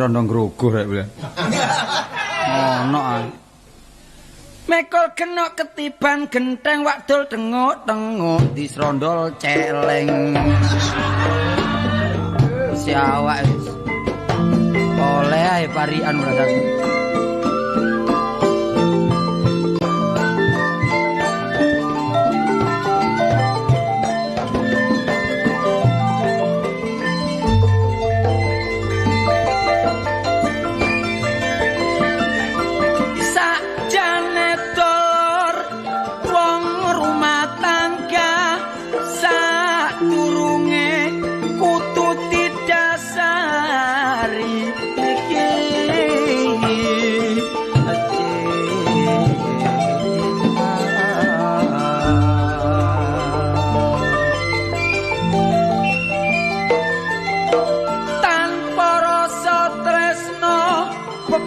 Rondo ngruguh rek bilang. Ono ae. Mekol genok ketiban genteng wakdul tenguk-tenguk disrondol celeng. Si awak wis. Oleh ae parian berarti.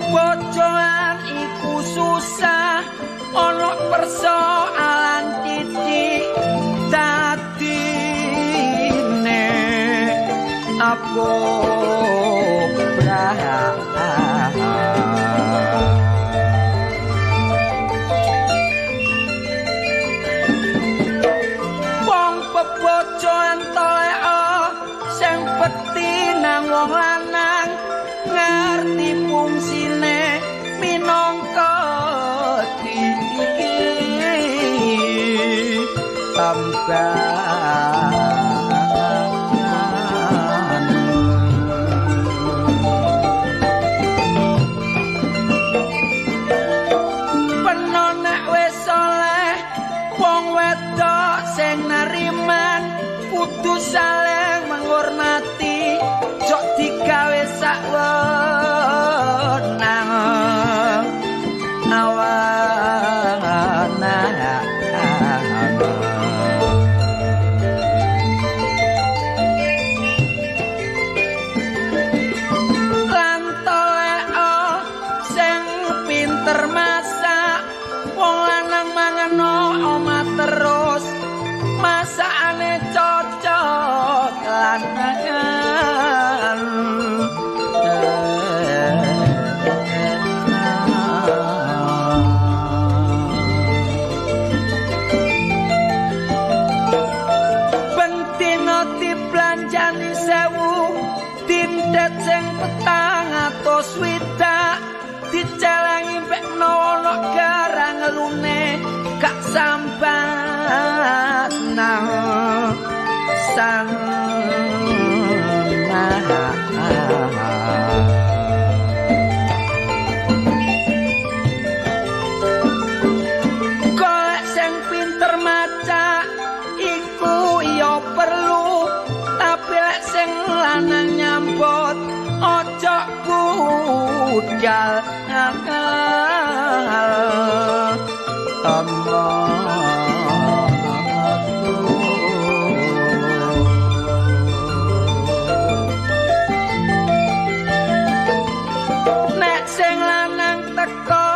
Bojoan iku susah ana persoalan titik dadine apa wong bebojoan toleo sing peti nang wong lanang ngerti fungsine minangka iki tambahan penon nek wis oleh wong wedok sing nariman kudu saling menghormati jok digawe sak wenang awana lan toleo sing pinter masak wong lanang mangan omah terus masakane cocok lanangan bentino diblanjani 1000 dindet sing 460 dicelengi bekno ana garang lune gak sambat nang sang golek sing pinter maca iku ya perlu tapi lek sing lanang nyambut ojo budal nek sing lanang teko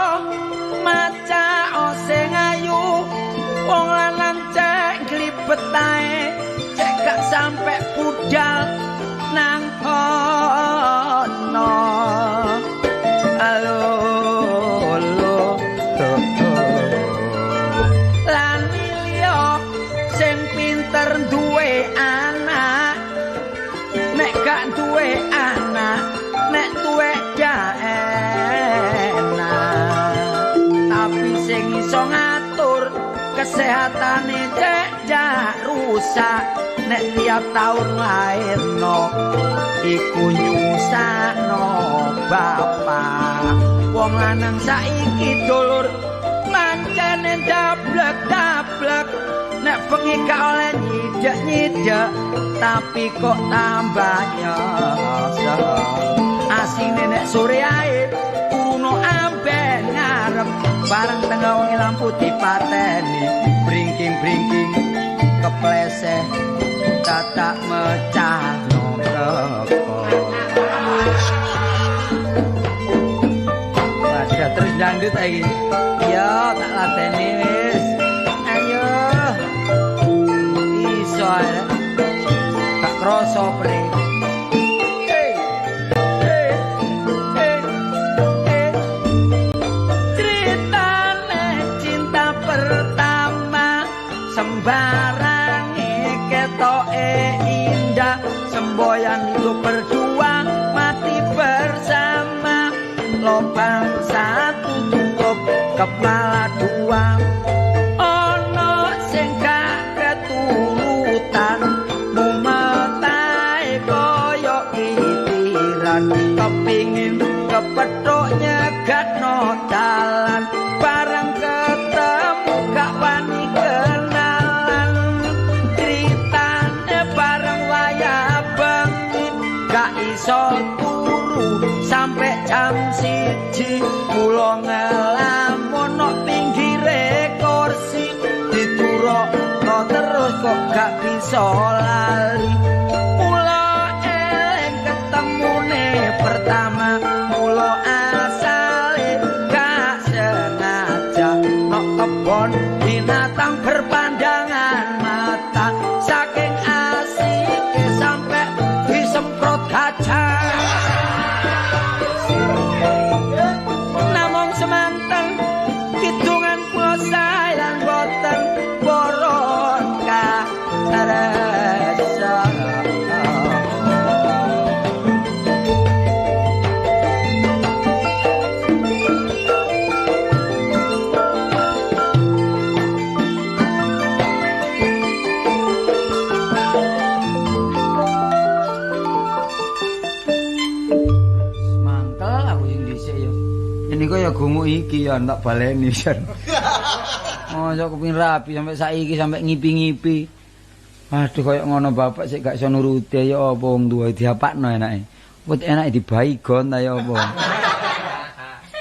maca sing ayu wong lanang cek glibet ae cek gak sampe budal nang kono alo lan liya sing pinter duwe anak nek gak duwe anak nek duwe gak enak tapi sing iso ngatur kesehatane cek gak rusak nek tiap taun lairno iku nyusahno bapak wong lanang saiki dulur pancene dablek-dablek nek bengi gak oleh nyidek-nyidek tapi kok tambah nyosor asine nek sore ae uruno amben ngarep bareng tengah wengi lampu dipateni bringking-bringking kepleseh tatak mecah nomreko Wadah terus dangdut lagi yo tak lateni wis ayo iso ae gak kroso pre sembarange ketoke indah semboyan itu berdua mati bersama lubang satu tutup kepala dua ono sing gak keturutan mumetae koyo itiran kepingin kepethuk nyegatno dalan bareng ketemu gak wani kenalan critane bareng wayah bengi gak iso turu sampai jam 1 kula ngelamun nok pinggire kursi diturokno terus kok gak bisa lali mula eling ketemune pertama mula asale gak sengaja nok kebon binatang berpandangan mata saking asik sampai disemprot gajah namung semanten kidungan kula sayang boten boron karesa niku ya gumuk iki ya tak baleni jan. Oh, yo kepengin rapi sampai saiki sampai ngipi-ngipi. Aduh koyo ngono bapak sik gak iso nuruti ya apa wong tuwa diapakno enake. Wis enake dibaigon ta ya apa.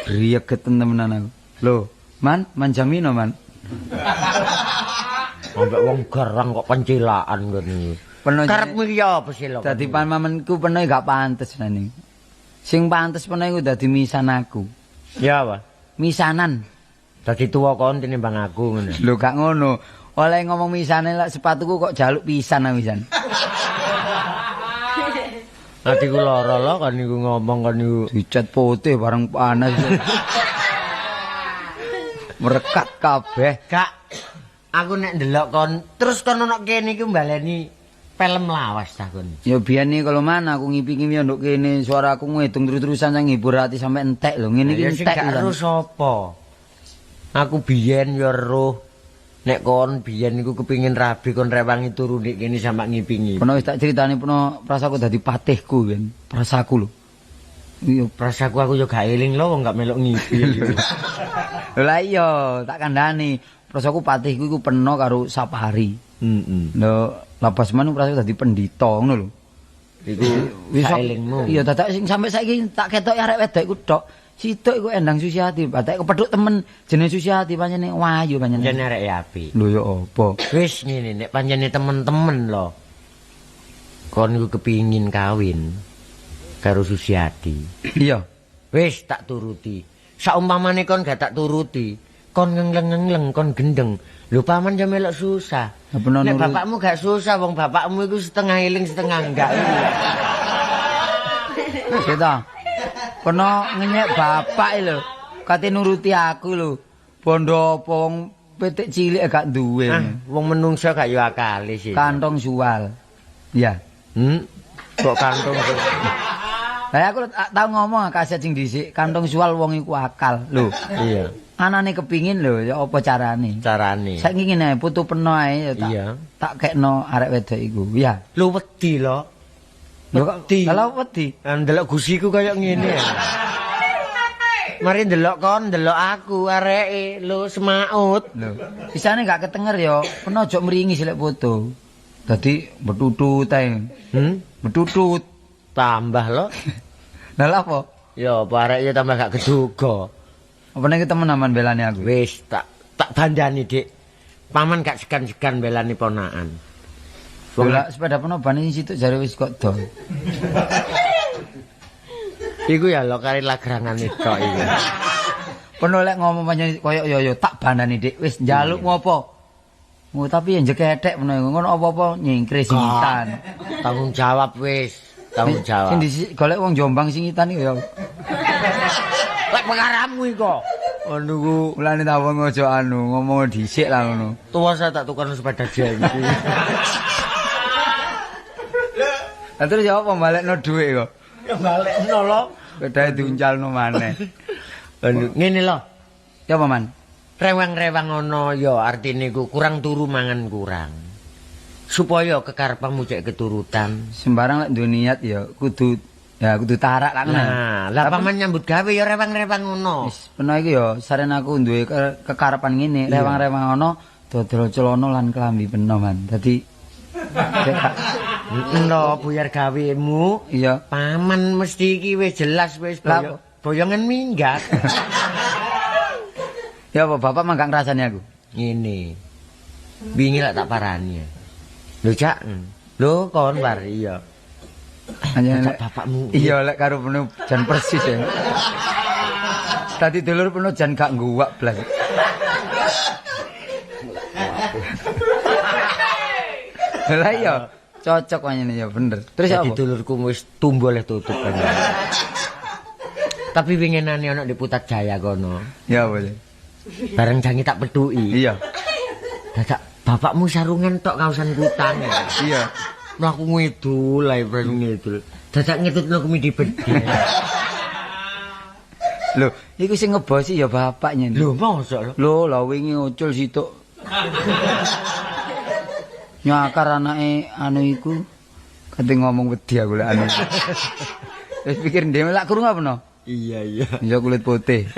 Griyegeten temenan aku. Lho, Man Jamino, Man. Ambek wong garang kok pencilaan ngene. Karepmu iki apa sih lho? Dadi pamamenku peno gak pantes nani. Sing pantes peno iku dadi misan aku. Ya apa? Misanan. Dadi tuwa kon tinimbang aku ngono. Lho gak ngono. Oleh ngomong misane lek sepatuku kok jaluk pisan aku pisan. Atiku lara lho kan niku ngomong kan niku dicat putih bareng panas. Merekat kabeh. Gak. Aku nek ndelok kon terus kon ono kene iki mbaleni film lawas ta kon. Ya biyen iki kalau mana aku ngipi-ngipi nduk kene suaraku ngedung terus-terusan sang ngibur ati sampe entek lho ngene iki entek. Sing gak ero sapa? Aku biyen ya roh nek kon biyen niku kepengin rabi kon rewangi turu nek kene sampe ngipi-ngipi. Peno wis tak critani peno prasaku dadi patihku ben. Prasaku lho. Iya, prasaku aku yo gak eling lho wong gak melok ngipi. Lah iya, tak kandhani. Prasaku patihku iku peno karo Sapari. Lho, lapas men prasaku dadi pendhita ngono lho. Iku wis elingmu. Iya, dadak sing sampe saiki tak ketok arek wedok iku tok. Situk iku Endang Susiati, batek kepethuk temen jenenge Susiati pancene wayu pancene. Jenenge arek apik. Lho ya apa? Wis ngene nek pancene temen-temen lho. Kon iku kepingin kawin karo Susiati. Iya. Wis tak turuti. Saumpamane kon gak tak turuti, kon ngengleng-ngengleng kon gendeng. Lho paman yo melok susah. Nek bapakmu gak susah, wong bapakmu iku setengah eling setengah enggak. Kita kono ngenyek bapak lho. Kate nuruti aku lho. Bondo apa wong pitik cilik gak duwe. Wong menungso gak yo akale sih. Kantong suwal. Ya. Kok kantong. Lah aku tau ngomong kaset sing dhisik, kantong suwal wong iku akal. Lho. Iya. Anane kepingin lho ya apa carane? Carane. Saiki ngene putu peno ae ya tak. Iya. Tak kekno arek wedok iku. Ya. Lho wedi lho. Lho kok wedi. Lah wedi. Ndelok gusiku kaya ngene. Mari ndelok kon, ndelok aku areke lho semaut. Lho, isane gak ketenger ya, peno ojo mringi silek foto. Dadi betutut ae. Betutut. Tambah lo. Lah lha apa? Ya apa areke tambah gak keduga. Apa nek temen aman belani aku? Wis tak bandani, Dik. Paman gak segan-segan belani ponakan. Bola sepeda penobane situ jare wis kok dol. Iku ya lo kari lagrangan itu iki. Peno lek ngomong panjen koyo yo tak bandani Dik, wis njaluk ngopo? Oh tapi ya njekethek peno ngono apa-apa nyingkre singitan. Tanggung jawab wis, tanggung jawab. Sing golek wong Jombang singitan iki ya. Lek pengaramu iku. Aduh, mulane ta wong aja ngomong dhisik lah ngono. Tua saya tak tukar sepeda jengki. Lah terus ya apa balekno dhuwit kok? Ya balekno lo. Sepedae diuncalno maneh. Ngene lho. Ya apa man? Rewang-rewang ono ya artine iku kurang turu mangan kurang. Supaya kekarepmu cek keturutan. Sembarang lek duwe niat ya kudu tarak lah. Nah, lah paman nyambut gawe ya rewang-rewang ngono. Wis peno iki ya saren aku duwe kekarepan ngene, rewang-rewang ono dodol celana lan klambi peno man. Dadi lho buyar gawemu. Iya. Paman mesti iki wis jelas wis boyongan minggat. Ya apa bapak mah gak ngrasani aku. Ngene. Wingi lak tak parani. Lho Cak. Lho kon war iya. Hanya lek bapakmu. Iya lek karo penuh jan persis ya. Tadi dulur penuh jan gak nguwak blas. Lah iya cocok wanyane ya bener. Terus apa? Dadi dulurku wis tumbuh oleh tutup kan. Tapi winginane ana di Putat Jaya kono. Ya boleh. Bareng jangi tak petuki. Iya. Dadak bapakmu sarungan tok kausan kutang. Iya. Mlaku ngidul ae ngidul. Dadak ngitutno kemidi bedhe. Lho, iku sing ngebosi ya bapaknya. Lho, mosok lho. Lho, wingi ucul situk. Nyakar anake anu iku. Kate ngomong wedi aku lek anu. Wis pikir dhewe lak krungu apa no? Iya. Ya kulit putih.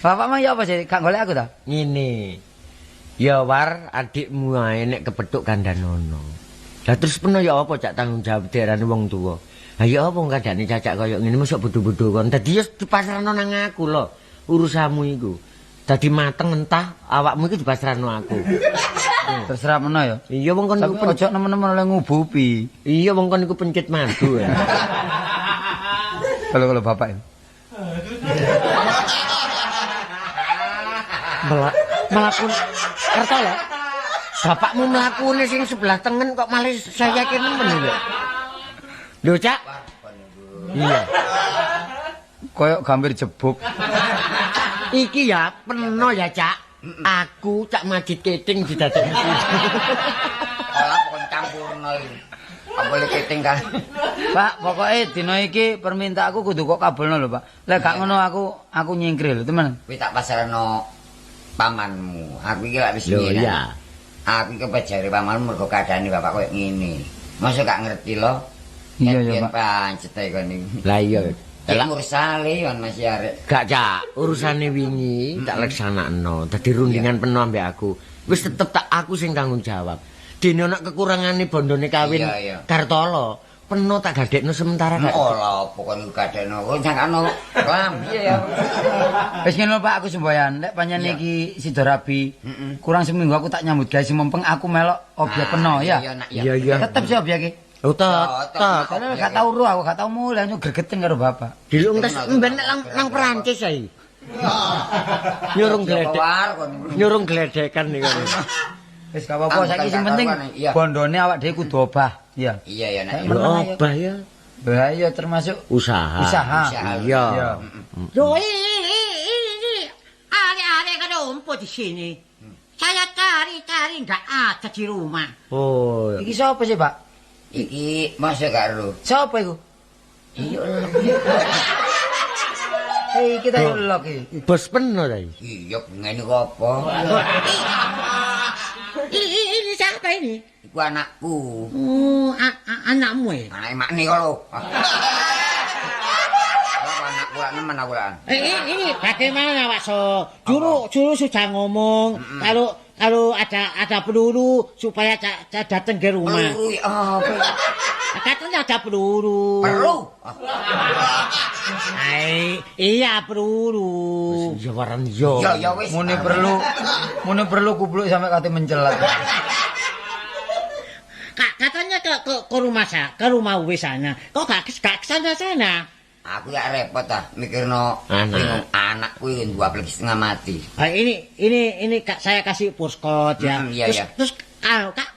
Bapak mah ya apa sih? Gak golek aku ta? Ngene. Ya war adikmu ae nek kepethuk kandhanono. Lah terus peno ya apa cak tanggung jawab derane wong tuwa. Ha ya apa kadane cacak koyo ngene mosok bodho-bodho kon. Dadi ya dipasrahno nang aku lho. Urusanmu iku. Dadi mateng entah awakmu iki dipasrahno aku. Terserah meno ya. Iya wong kon iku ojo nemen-nemen oleh ngubupi. Iya wong kon iku pencit madu. Kalau bapak ya. Melakun kerta ya. Bapakmu mlakune sing sebelah tengen kok malah saya kira nemen lho. Lho, Cak. Iya. Koyok gambir jebuk. Iki ya peno ya, Cak. Aku Cak Majid Keting didadekne. Olah pokon campurno iki. Apa boleh keting kan? Pak, pokoknya dina iki permintaanku kudu kok kabulno lho, Pak. Lek gak ngono aku nyingkri lho, temen. Kuwi tak pasrahno pamanmu. Aku iki lak wis Lho ngene. iya. Aku iki pejare pamanmu mergo kadane bapak koyo ngene. Masa gak ngerti lho? Iya ya, Pak. Pancet ae kon iki. Lah iya. Lah mursale yon masih arek. Gak, Cak. Urusane wingi tak laksanakno. Dadi rundingan penuh ambek aku. Wis tetep tak aku sing tanggung jawab. Dene ana kekurangane bondone kawin Kartolo. Penuh tak gadekno sementara gak. Olah pokoknya gadekno. Kok jangkano lambi ya. Wis ngene Pak, aku semboyan. Lek panjen iki sida rabi. Kurang seminggu aku tak nyambut gawe mumpeng aku melok obyek peno ya. Iya. Tetep sih obyek iki. Oh, tetep. Karena gak tau ro aku gak tau mulai gregeting karo bapak. Dilung tes mben nang Perancis ae. Nyurung gledekan niku. Wis gak apa-apa saiki sing penting bondone awak dhewe kudu obah. Iya. Iya ya nak. Obah ya. Lah iya termasuk Usaha. Iya. Loh, ini ada rumput di sini. Saya cari-cari nggak ada di rumah. Oh. Iki sapa sih, Pak? Iki masuk karo. Sapa iku? Iya. Hei, kita lok iki. Bos peno ta iki. Iya ngene kok apa? Ini siapa ini? Iku anakku. Oh, anakmu ya? Anake makne kok lho. Anakku lak nemen aku lak. Ini bagaimana Pak So? Dulu sudah ngomong kalau ada peluru supaya datang ke rumah. Peluru apa? Katanya ada peluru. Perlu. Iya peluru. Ya waran yo. Ya wis. Mune perlu kupluk sampai kate mencelat. Katanya ke rumah ke rumah Uwe sana. Kok gak ke sana? Aku ya repot mikirno anak kuwi dua apalagi setengah mati. Ini saya kasih postcode ya. Iya. Terus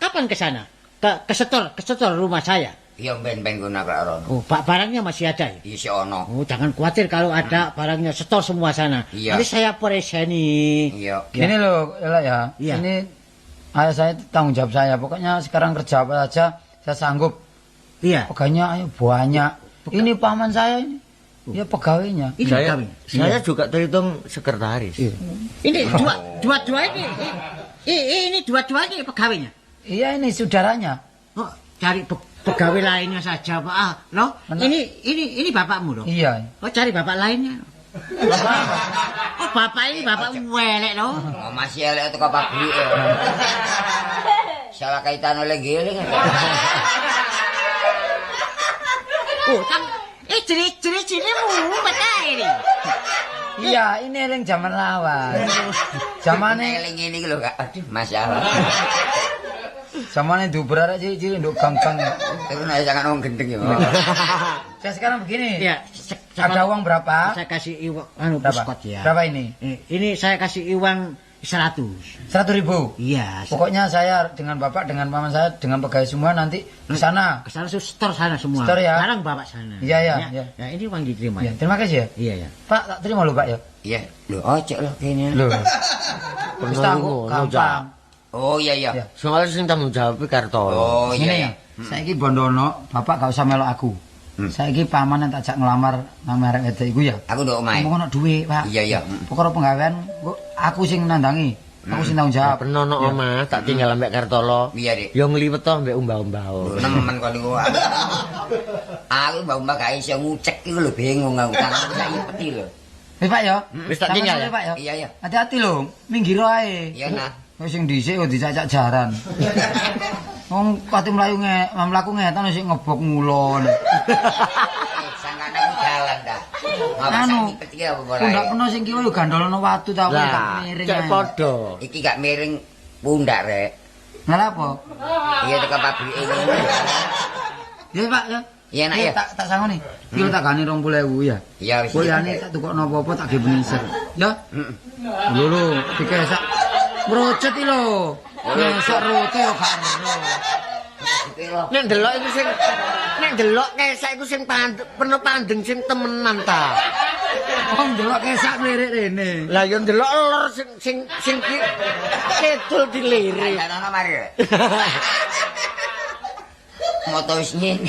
kapan ke sana? Ke setor rumah saya. Iya ben-ben guna kok ora. Oh, barangnya masih ada ya? Iya si ono. Oh, jangan khawatir kalau ada barangnya setor semua sana. Iya. Nanti saya preseni. Iya. Gini loh, ya. Iya. Ini ayah saya tanggung jawab saya. Pokoknya sekarang kerja apa aja saya sanggup. Iya. Pegawainya ayo banyak. Ini paman saya ini. Ya pegawainya. Ini kami. Saya juga terhitung sekretaris. Ini dua-dua ini. Ini dua-dua ini pegawainya. Iya ini saudaranya. Oh, cari pegawai lainnya saja, Pak. Loh, ini bapakmu loh. Iya. Oh, cari bapak lainnya. Oh, bapak ini bapak welek loh. Oh, masih elek teko pabrik. Salah kaitan oleh giling. Oh, ciri-ciri mumet ini. Iya, ini eling zaman lawas. Zamane eling ini lho, Kak. Aduh, masalah. zamane duber arek cilik-cilik nduk gang-gang. Terus nek jangan ngomong gendeng ya. Saya sekarang begini. Iya, Ada uang berapa? Saya kasih uang Berapa? puskot ya. Berapa ini? Ini saya kasih uang 100. 100.000. Iya. Pokoknya saya dengan bapak, dengan paman saya, dengan pegawai semua nanti ke sana. Ke sana setor sana semua. Setor ya. Barang bapak sana. Iya. Ya, ini uang diterima. Ya, terima kasih ya. Iya ya. Pak, tak terima lho, Pak ya. Iya. Lho, ojo lho kene. Loh. Wis tak kok gampang. Oh iya. Ya. Soale sing tanggung jawab Kartolo. Oh Ngene iya. ya. Saiki Bondono, bapak gak usah melok aku. Saiki paman yang tak jak ngelamar nang merek edek iku ya. Aku nduk omahe. Ngomong ono duit, Pak. Iya. Pokoknya penggawean aku sing nandangi. Aku sing tanggung jawab. Penono omah tak tinggal ambek Kartolo. Iya, Dik. Yo ngliwet to ambek umbah-umbah. Nemen kon niku. Aku mbak gak iso ngucek iku lho bingung aku tanganku saiki peti lho. Pak ya. Wis tak tinggal ya? Pak ya. Iya. Hati-hati lho, minggir ae. Iya, Nah. Wis sing dhisik kok dicacak jaran. Wong pati mlaku ngetan sik ngebok ngulon. Sangkan aku jalan dah. Anu, peti apa ora. pundak kena sing kiwa yo gandolono watu ta Lah, tak miring. cek ae. padha. Iki gak miring pundak rek. Ngalah apa? Iya teko pabrik ini. Ya Pak ya. Iya nak ya. Tak sangoni. Iki tak gani 20.000 ya. Iya wis. Boyane tak tukokno apa-apa tak ge benisir. Ya. Lho dikesak. Mrocet iki lho. Ngesek rote yo gak ero. Nek ndelok iku sing nek ndelok kesek iku sing penuh pandeng sing temenan ta. Wong delok kesak lirik rene. Lah yo ndelok lor sing kidul dilirik. Ana mari rek. Moto wis nyene.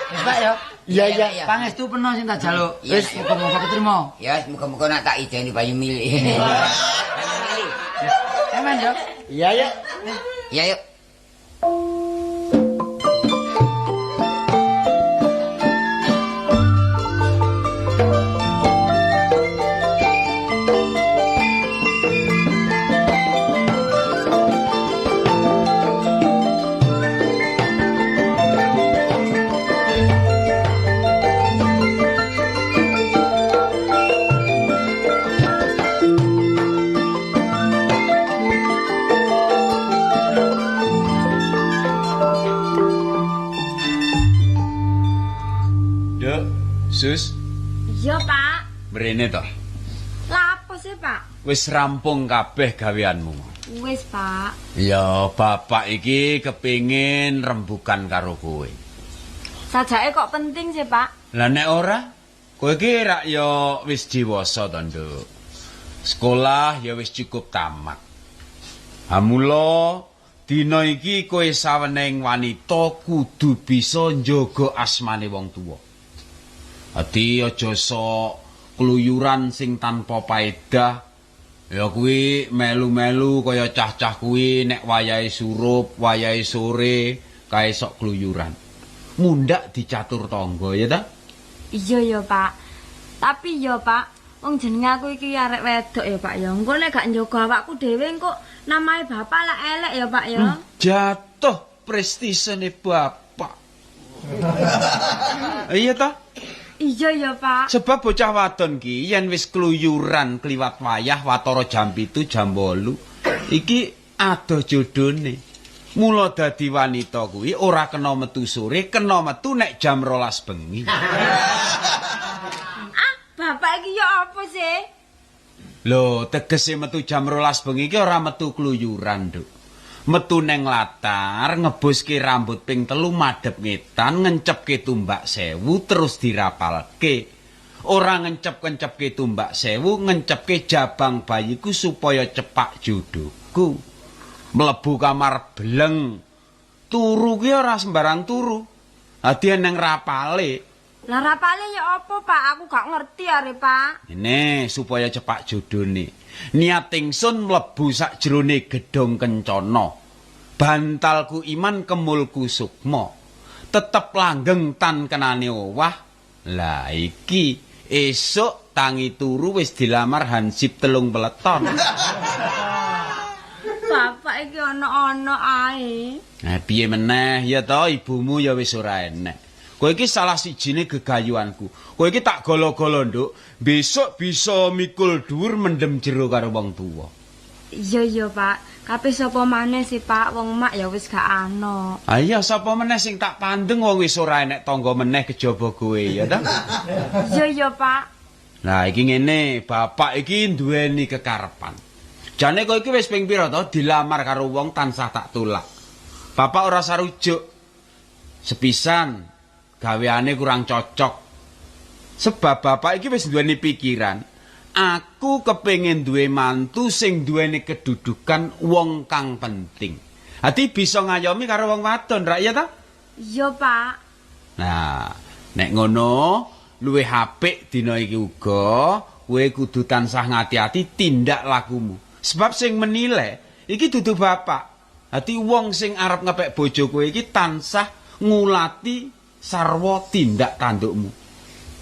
Wis Pak ya. Iya. Pangestu peno sing tak jaluk. Iya, Wis iya. muga-muga ketrima. Ya muga-muga nak tak ideni bayi milik. Amen ya. Iya ya. Ya yuk. Duk, Sus, Iya, Pak. mrene to. Lah apa sih, Pak? Wis rampung kabeh gaweanmu. Wis, Pak. Ya, bapak iki kepingin rembukan karo kowe. Sajake kok penting sih, Pak? Lah nek ora, kowe iki rak ya wis dewasa to, Nduk. Sekolah ya wis cukup tamat. Amula dina iki kowe saweneng wanita kudu bisa njaga asmane wong tuwa. Ati aja sok kluyuran sing tanpa paedah. Ya kuwi melu-melu kaya cah-cah kuwi nek wayahe surup, wayahe sore kae sok kluyuran. Mundak dicatur tangga ya ta? Iya ya, Pak. Tapi ya, Pak, wong jenenge aku iki arek wedok ya, Pak ya. Engko nek gak njogo awakku dhewe engko namae bapak lah elek ya, Pak ya. Jatuh prestisene bapak. Iya ta? Iya ya, Pak. Sebab bocah wadon ki yen wis kluyuran kliwat wayah watara jam 7 jam 8 iki adoh jodone. Mula dadi wanita kuwi ora kena metu sore, kena metu nek jam 12 bengi. Bapak iki ya apa sih? Lho, tegese metu jam 12 bengi iki ora metu kluyuran, Nduk. Metu neng latar, ngebuske rambut ping 3 madhep ngetan, ngencepke tumbak 1000 terus dirapalke. Ora ngencep-ngencepke tumbak 1000, ngencepke jabang bayiku supaya cepak jodohku. Mlebu kamar bleng. Turu ki ora sembarang turu. Dadi neng rapale. Lah rapale ya apa, Pak? Aku gak ngerti are, Pak. Ini supaya cepak jodone. Niat ingsun mlebu sakjroning gedhong kencana. Bantalku iman kemulku sukma. Tetep langgeng tan kenane owah. Lah iki esuk tangi turu wis dilamar hansip 3 peleton. Bapak iki ana-ana ae. Nah, piye meneh ya to ibumu ya wis ora enek. Kowe iki salah sijine gegayuhanku. Kowe iki tak golo-golo, Nduk. Besok bisa mikul dhuwur mendem jero karo wong tuwa. Iya, Pak. Kabeh sapa maneh sih, Pak? Wong mak ya wis gak ana. Ah iya sapa meneh sing tak pandeng wong wis ora enek tangga meneh kejaba kowe ya ta? Iya, Pak. Nah, iki ngene, bapak iki duweni kekarepan. Jane kowe iki wis ping pira to dilamar karo wong tansah tak tulak. Bapak ora sarujuk. Sepisan gaweane kurang cocok. Sebab bapak iki wis duweni pikiran, aku kepengin duwe mantu sing duweni kedudukan wong kang penting. Ati bisa ngayomi karo wong wadon, ra iya ta? Iya, Pak. Nah, nek ngono luwih apik dina iki uga kowe kudu tansah ngati-ati tindak lakumu. Sebab sing menilai iki dudu bapak. Ati wong sing arep ngepek bojo kowe iki tansah ngulati sarwa tindak tandukmu.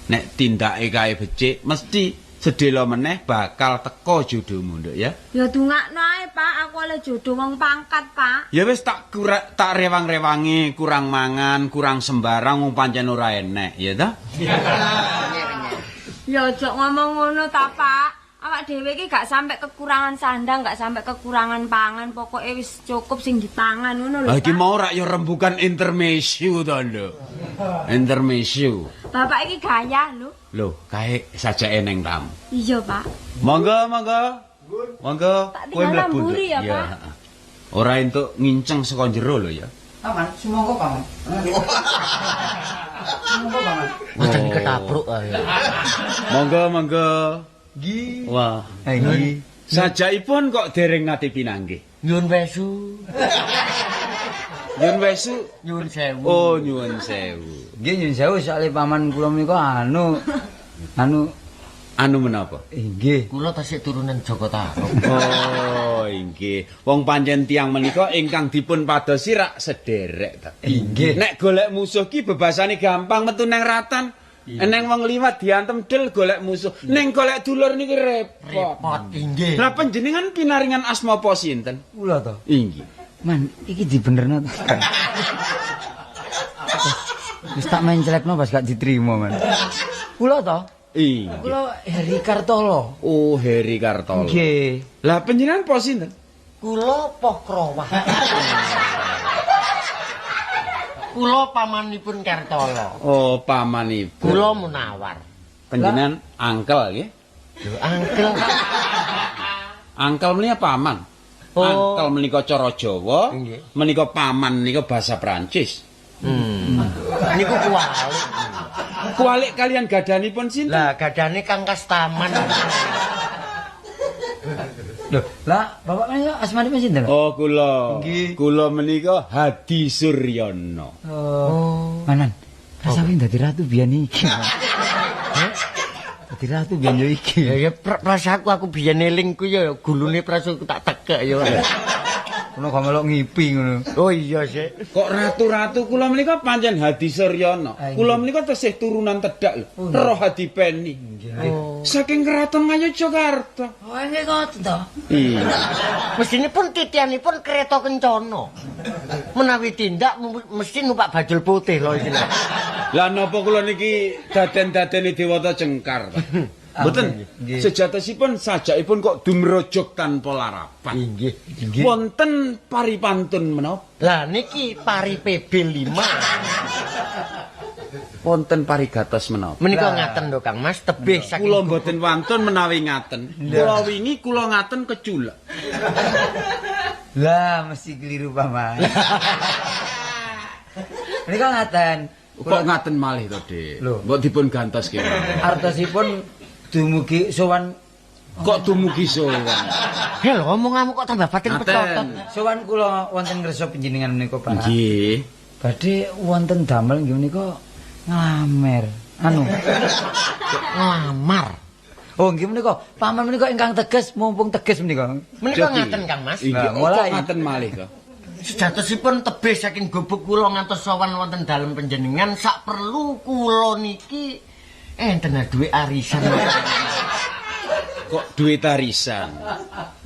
Nek tindake kae becik mesti sedhela meneh bakal teka jodohmu, Nduk ya. Ya dungakno ae, Pak. Aku oleh jodoh wong pangkat, Pak. Ya wis tak rewang-rewangi, kurang mangan, kurang sembarang wong pancen ora enek, ya ta? Ya aja ngomong ngono ta, Pak. Awak dhewe iki gak sampe kekurangan sandang, gak sampe kekurangan pangan, pokoke wis cukup sing dipangan ngono lho. Iki Pak. mau rak ya rembukan intermezzo to, Nduk. Intermezzo. Bapak iki gaya lho. Loh, kae sajake neng tamu. Iya, Pak. Monggo, monggo. Monggo, Tak kowe tinggal mlebu. namburi ya, Pak. heeh. Ora entuk nginceng saka jero lho ya. Paman, sumangga paman. Sumangga paman. Mboten ketabruk ae. Monggo, monggo. Nggih. Wah, Nggih. sajakipun kok dereng nate pinanggih. Nyuwun wesu. Nyuwun wesu. Nyuwun sewu. Oh, nyuwun sewu. Nggih nyun sewu soalé paman kula menika anu menapa? nggih. Kula tasih turunan Joko Tarub. Oh, inggih. Wong pancen tiyang menika ingkang dipun padosi rak sederek ta. Inggih. Nek golek musuh ki bebasane gampang metu nang ratan. Eneng wong liwat diantem del golek musuh. Ning golek dulur niki repot. Repot inggih. Lah panjenengan pinaringan asma apa sinten? Kula to. Inggih. Man, iki dibenerno to. Wis tak mencelekno pas gak diterima, Man. Kula to. Inggih. Kula Heri Kartolo. Oh, Heri Kartolo. Nggih. Lah panjenengan apa sinten? Kula poh krowah. Kula pamanipun Kartolo. Oh, pamanipun. Kula Munawar. Panjenengan angkel nggih? Lho angkel. Angkel menika paman. Oh. Angkel menika cara Jawa, Nggih. menika paman menika bahasa Prancis. Niku kualik. Kualik kalian gadanipun sinten? Lah gadane Kang Kastaman. Lho, lah bapak menika asmanipun sinten? Oh, kula. Nggih. Kula menika Hadi Suryono. Oh. Manan. Rasawi dadi ratu biyen iki. Dadi ratu biyen yo iki. Ya prasaku aku biyen eling ku ya gulune prasaku tak tekek ya. Ngono kok melok ngipi ngono. Oh iya sik. Kok ratu-ratu kula menika pancen Hadi Suryana. Kula menika tesih turunan Tedak lho. Roh Hadi Peni. Saking keraton Ngayogyakarta. Oh, nggih ngoten to. Iya. Mestinipun titianipun kereta kencana. Menawi tindak mesti numpak bajul putih lho iki. Lah napa kula niki daden-dadene Dewata Cengkar. Mboten. Sejatosipun sajakipun kok dumrojok tanpa larapan. Inggih. Wonten paripantun menapa? Lah niki pari PB 5. Wonten parigatos menapa? Menika ngaten lho Kang Mas, tebih saking Kula mboten wantun menawi ngaten. Kula wingi kula ngaten keculek. Lah mesti keliru Paman. Menika ngaten. Kok ngaten malih to, Dik? Lho. Mbok dipun gantos kene. Artosipun dumugi sowan Kok dumugi sowan? He lho omonganmu kok tambah batin pecotot. sowan kula wonten ngreso panjenengan menika Pak. Nggih. Badhe wonten damel nggih menika nglamer. Ngamar. Oh nggih menika paman menika ingkang teges mumpung teges menika. Menika ngaten Kang Mas. Inggih, Nah, mulai. kok ngaten malih to. Sejatosipun tebih saking gubuk kula ngantos sowan wonten dalem panjenengan sak perlu kula niki enten duwe arisan. Kok duit arisan?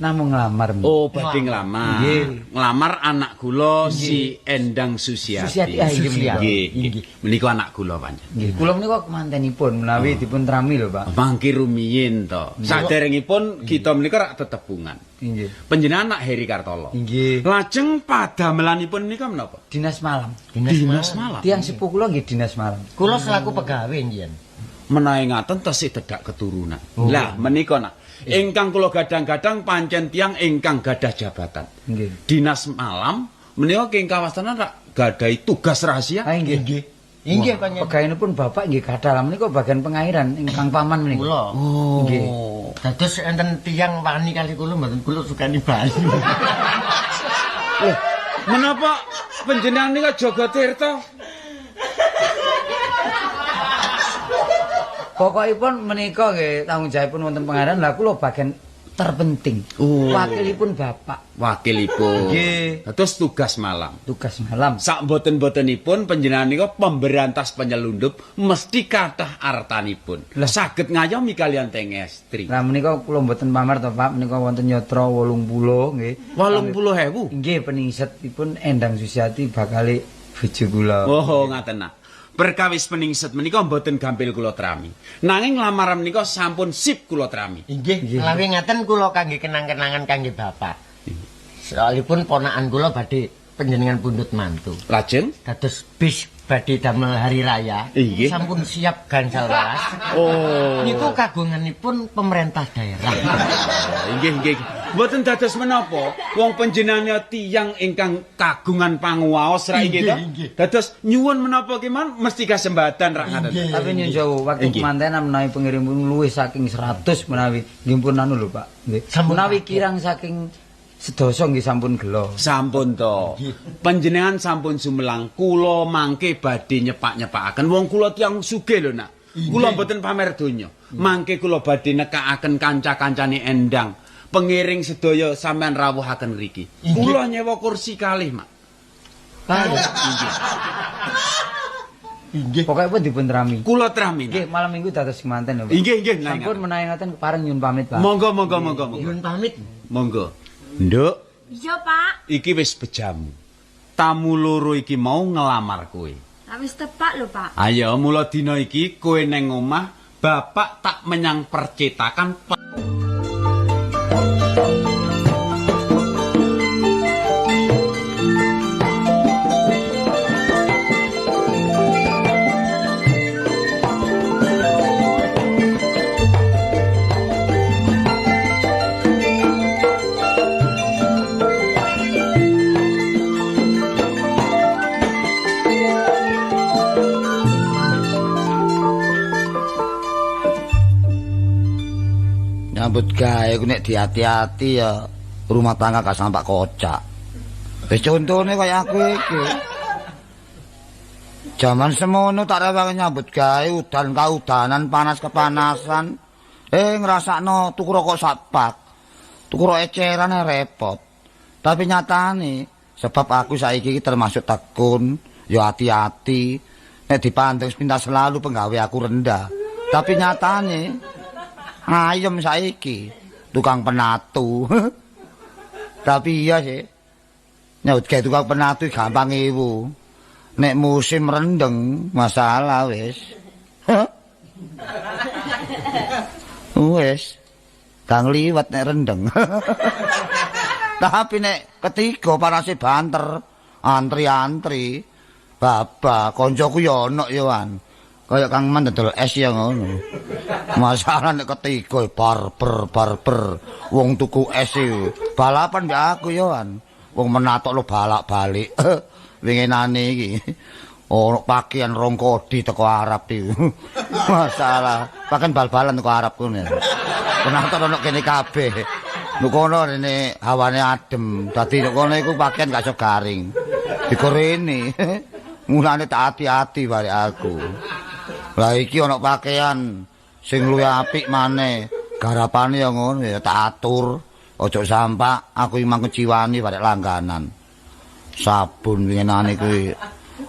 Namung nglamar. Oh, badhe nglamar. Nggih. Nglamar anak kula si Endang Susiati. Susiati, ah, inggih, Nggih, inggih. nggih. Menika anak kula pancen. Nggih, kula menika kemantenipun menawi dipun trami lho, Pak. Mangke rumiyin to. Saderengipun kita menika rak tetepungan. Nggih. Panjenengan anak Heri Kartolo. Nggih. Lajeng padamelanipun menika menapa? Dinas malam. Dinas malam. Tiang sepuh kula nggih dinas malam. Kula selaku pegawai njen. Menawi ngaten tesih tedak keturunan. Lah menika nak ingkang kula gadang-gadang pancen tiyang ingkang gadah jabatan. Nggih. Dinas malam menika king kawastanan rak gadahi tugas rahasia. Ah nggih. Inggih panjenengan. Pegawinipun Bapak nggih gadah lah menika bagian pengairan ingkang paman menika. Kula. Oh. Nggih. Dados enten tiyang wani kali kula mboten kula sukani banyu. Menapa panjenengan nika Jaga Tirta? Pokokipun menika nggih tanggung jawabipun wonten pengairan lah kula bagian terpenting. Oh. Wakilipun Bapak. Wakilipun. Nggih. Terus tugas malam. Tugas malam. Sak boten-botenipun panjenengan nika pemberantas penyelundup mesti kathah artanipun. Lah saged ngayomi kalian teng estri. Lah menika kula mboten pamer to Pak, menika wonten yatra 80 nggih. 80.000. Nggih peningsetipun Endang Susiati bakale bojo kula. Oh, ngaten nak. Perkawis peningset menika mboten gampil kula trami. Nanging lamaran menika sampun sip kula trami. Inggih, lawi ngaten kula kangge kenang-kenangan kangge Bapak. Soalipun ponakan kula badhe panjenengan pundhut mantu. Lajeng? Dados bis badhe damel hari raya. Inggih. Sampun siap gangsal welas. Oh. Niku kagunganipun pemerintah daerah. Inggih, nggih. Mboten dados menapa, wong panjenengan tiyang ingkang kagungan panguwaos ra inggih to. Dados nyuwun menapa keman mesti kasembatan ra ngaten. Tapi nyun sewu waktu Inggih. kemantenan menawi pengirim pun luwih saking 100 menawi nggih pun anu lho Pak. Nggih. Sampun Menawi kirang saking sedasa nggih sampun gelo. Sampun to. Panjenengan sampun sumelang kula mangke badhe nyepak-nyepakaken wong kula tiyang sugih lho nak. Kula mboten pamer donya. Mangke kula badhe nekakaken kanca-kancane Endang. Pengiring sedaya sampean rawuhaken mriki. Kula nyewa kursi kalih, Mak. Inggih. Pokoke pun dipun trami. Kula trami. Nggih, malam minggu dados kemanten lho Pak. Inggih, nggih. Sampun menawi ngaten pareng nyun pamit Pak. Monggo, monggo, monggo, monggo. Nyuwun pamit. Monggo. Nduk, Iya, Pak. iki wis bejamu. Tamu loro iki mau ngelamar kowe. Lah wis tepak lho, Pak. Ayo mula dina iki kowe neng omah, bapak tak menyang percetakan. Nyambut gawe ku nek diati-ati ya rumah tangga gak sampak kocak. Wis contone kaya aku iki. Jaman semono tak rewangi nyambut gawe udan kaudanan panas kepanasan. Ngrasakno tuku rokok sak pak. Tuku rokok eceran repot. Tapi nyatane sebab aku saiki iki termasuk tekun, ya hati-hati. Nek dipandang sepintas selalu penggawe aku rendah. Tapi nyatane ayem saiki tukang penatu. Tapi iya sih. Nyawut gawe tukang penatu gampang ewu. Nek musim rendeng masalah wis. Wis. Kang liwat nek rendeng. Tapi nek ketiga parase banter, antri-antri. Baba, koncoku ya ono ya wan. Kaya Kang Man dodol es ya ngono. Masalah nek ketiga barber. Wong tuku es iki. Balapan mbek aku ya wan. Wong menatok lo balak-balik. Winginane iki. Ono pakaian rong kodi teko Arab iki. Masalah, pakan bal-balan teko Arab kuwi. Penatok ono kene kabeh. Lho kono rene hawane adem. Dadi nek kono iku pakaian gak iso garing. Dikoreni. Mulane tak hati-hati bare aku. Lah iki ana pakaian sing luwih apik maneh. Garapane ya ngono ya tak atur. Ojo sampah aku iki mangko ciwani bare langganan. Sabun winginane kuwi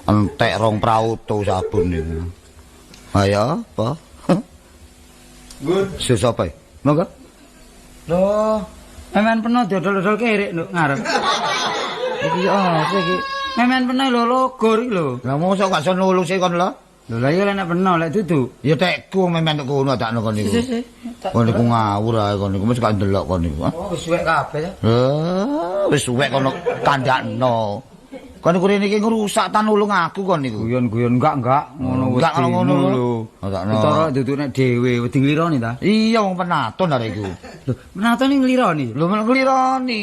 entek 2 prauto sabun niku. Ayo, apa? Gun. Sesapa? Monggo. Loh, memen peno dodol-dodol kerek nduk ngarep. Iki apa iki? Memen peno lho logor iki lho. Lah mosok gak iso nuluse kon lho. Lho lah ya nek peno lek dudu. Ya tekku memen nek kono takno kon niku. Kon niku ngawur ae kon niku mesti gak ndelok kon niku. Oh, wis suwek kabeh ya. Wis suwek kono kandakno. Kon niku rene iki ngrusak tan nulung aku kon niku. Guyon-guyon enggak ngono wis. Enggak ngono lho. Utara duduk nek dhewe wedi nglironi ta? Iya wong penatun arek iku. Lho, penatone nglironi. Lho nglironi.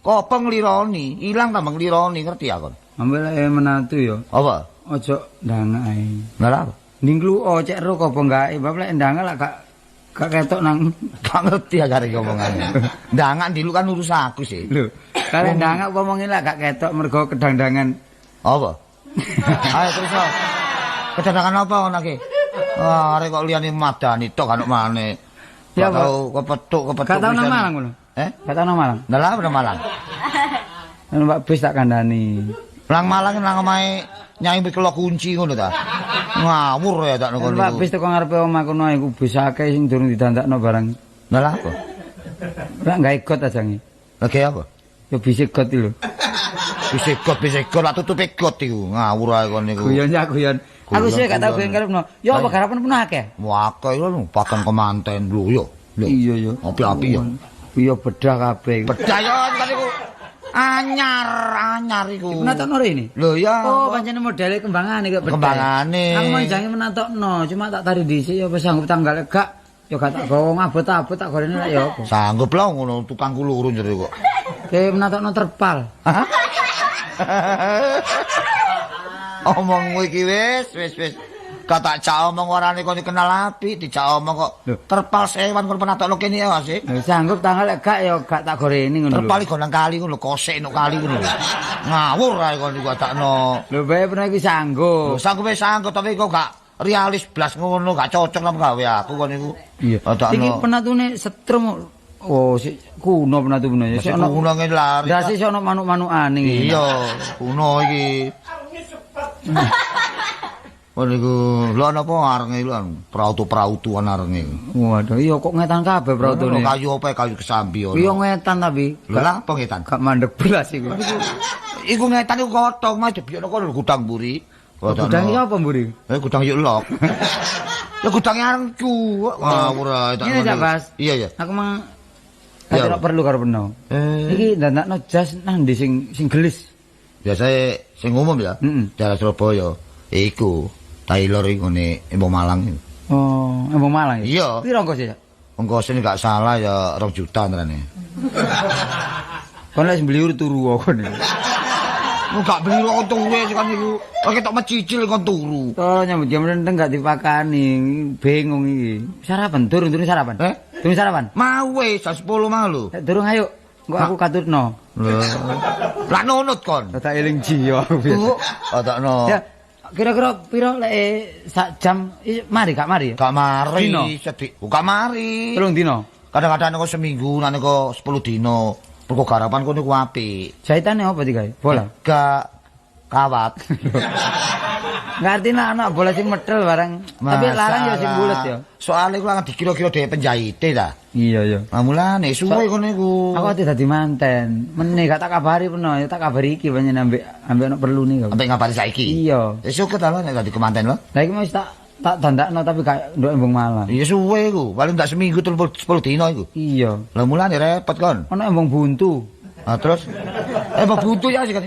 Kopo nglironi, ilang tambah nglironi ngerti ya kon. Ambil menatu ya. Apa? Ojo ndang ae. Lah apa? Ninglu cek ro apa enggak bab lek ndang lak gak ketok nang gak ngerti ya kare ngomongane. Ndangan dilu kan urus aku sih. Lho, kalau ndang ngomongin lak gak ketok mergo kedangdangan. Apa? Ayo terus. Kedangdangan apa ngono iki? Wah, arek kok liyane madani tok kan maneh. Ya tau kepethuk. Gak tau nang Malang ngono. Gak tau nang Malang. Lah nang Malang. Nang Pak Bis tak kandhani. Nang Malang nang omahe Nyai Mikelo kunci ngono ta. Ngawur ya tak ngono. Pak Bis teko ngarepe omah kono iku bis akeh sing durung didandakno barang. Lah apa? Lah gawe got ajange. Lagi apa? Ya bisi got iki lho. Bisi got lah tutupe got iku. Ngawur ae kon niku. Guyon ya guyon. Aku sih gak tau guyon karepno. Ya apa garapan penuh akeh. Wah akeh lho pakan kemanten lho yo. Iya ya. Api-api ya. Iya bedah kabeh. Bedah ya kan niku. Anyar iku. Menatokno rene. Lho ya. Oh, pancene modele kembangane kok bedah. Kembangane. Aku mau jange menatokno, cuma tak tari dhisik ya wis sanggup tanggal gak. Ya gak tak gowong abot-abot tak gorene lek ya apa. Sanggup lah ngono tukang kuluru jero kok. Kayak menatokno terpal. Omong iki wis. Kata cak omong warane kon kenal api, dicak omong kok terpal sewan kon penatokno kene ya sih. Sanggup tanggal lek gak ya gak tak goreni ngono lho. Terpal iku nang kali ngono kosek nang kali ngono lho. Ngawur ae kon iku takno. Lho bae pernah iki sanggup. Sanggup wis sanggup tapi kok gak realis blas ngono, gak cocok nang gawe aku kon niku. Iya. Iki penatune setrum. Oh, si kuno penatune ya. Sik ono kuno ngene lari. Lah sik ono manuk-manukane iki. Iya, kuno iki. Oh niku lho napa arenge lho prautu-prautuan arenge. Waduh, iya kok ngetan kabeh prautune. Kayu apa kayu kesambi ono. Iya ngetan tapi. Lah apa ngetan? Gak mandek belas iku. Iku ngetan iku kothong mah dibiyokno kono gudang mburi. Gudang iki apa mburi? Gudang yuk lok. Ya gudange arengku. Ngawur ae tak. Ini Bas. Iya. Aku mang ora perlu karo peno. Iki ndandakno jas nang ndi sing gelis. Biasane sing umum ya. Daerah Surabaya. Iku Taylor iku ngene Embong Malang. Oh, Embong Malang ya? Iya. Piro ongkos ya? Ongkosnya gak salah ya 2 juta ngerane. Kon lek beli turu kok niku. Gak beli kok tuwe kan iku. Oke tok mecicil kon turu. Oh, nyambut jam renteng gak dipakani. Bingung iki. Sarapan, durung sarapan. Durung sarapan. Mau wis jam 10 mau lho. Durung ayo. Engko aku katutno. Lah nunut kon. Tak eling jiwa aku. Otakno. Ya, kira-kira piro lek sak jam mari gak mari? Gak mari Dino? sedih. Gak mari. 3 dino. Kadang-kadang kok seminggu, nanti kok 10 dino. Pergo garapan kono ku apik. Jahitane apa digawe? Bola. Gak kawat. Ngerti anak bola sing medel barang. Tapi larang ya sing bulet ya. Soale ku lan dikira-kira dhewe penjahite ta. Iya ya. Lah mulane suwe kono iku. Aku ati dadi manten. Meneh gak tak kabari peno, ya tak kabari iki panjen ambek ono perlu nih kok. Sampai ngabari saiki. Iya. Esuk ta nek dadi kemanten lho. Lah iki wis tak dandakno tapi gak nduk embung malam. Iya suwe iku, paling tak seminggu 10 dina iku. Iya. Lah mulane repot kon. Ono embung buntu. Ah terus embung buntu ya sik.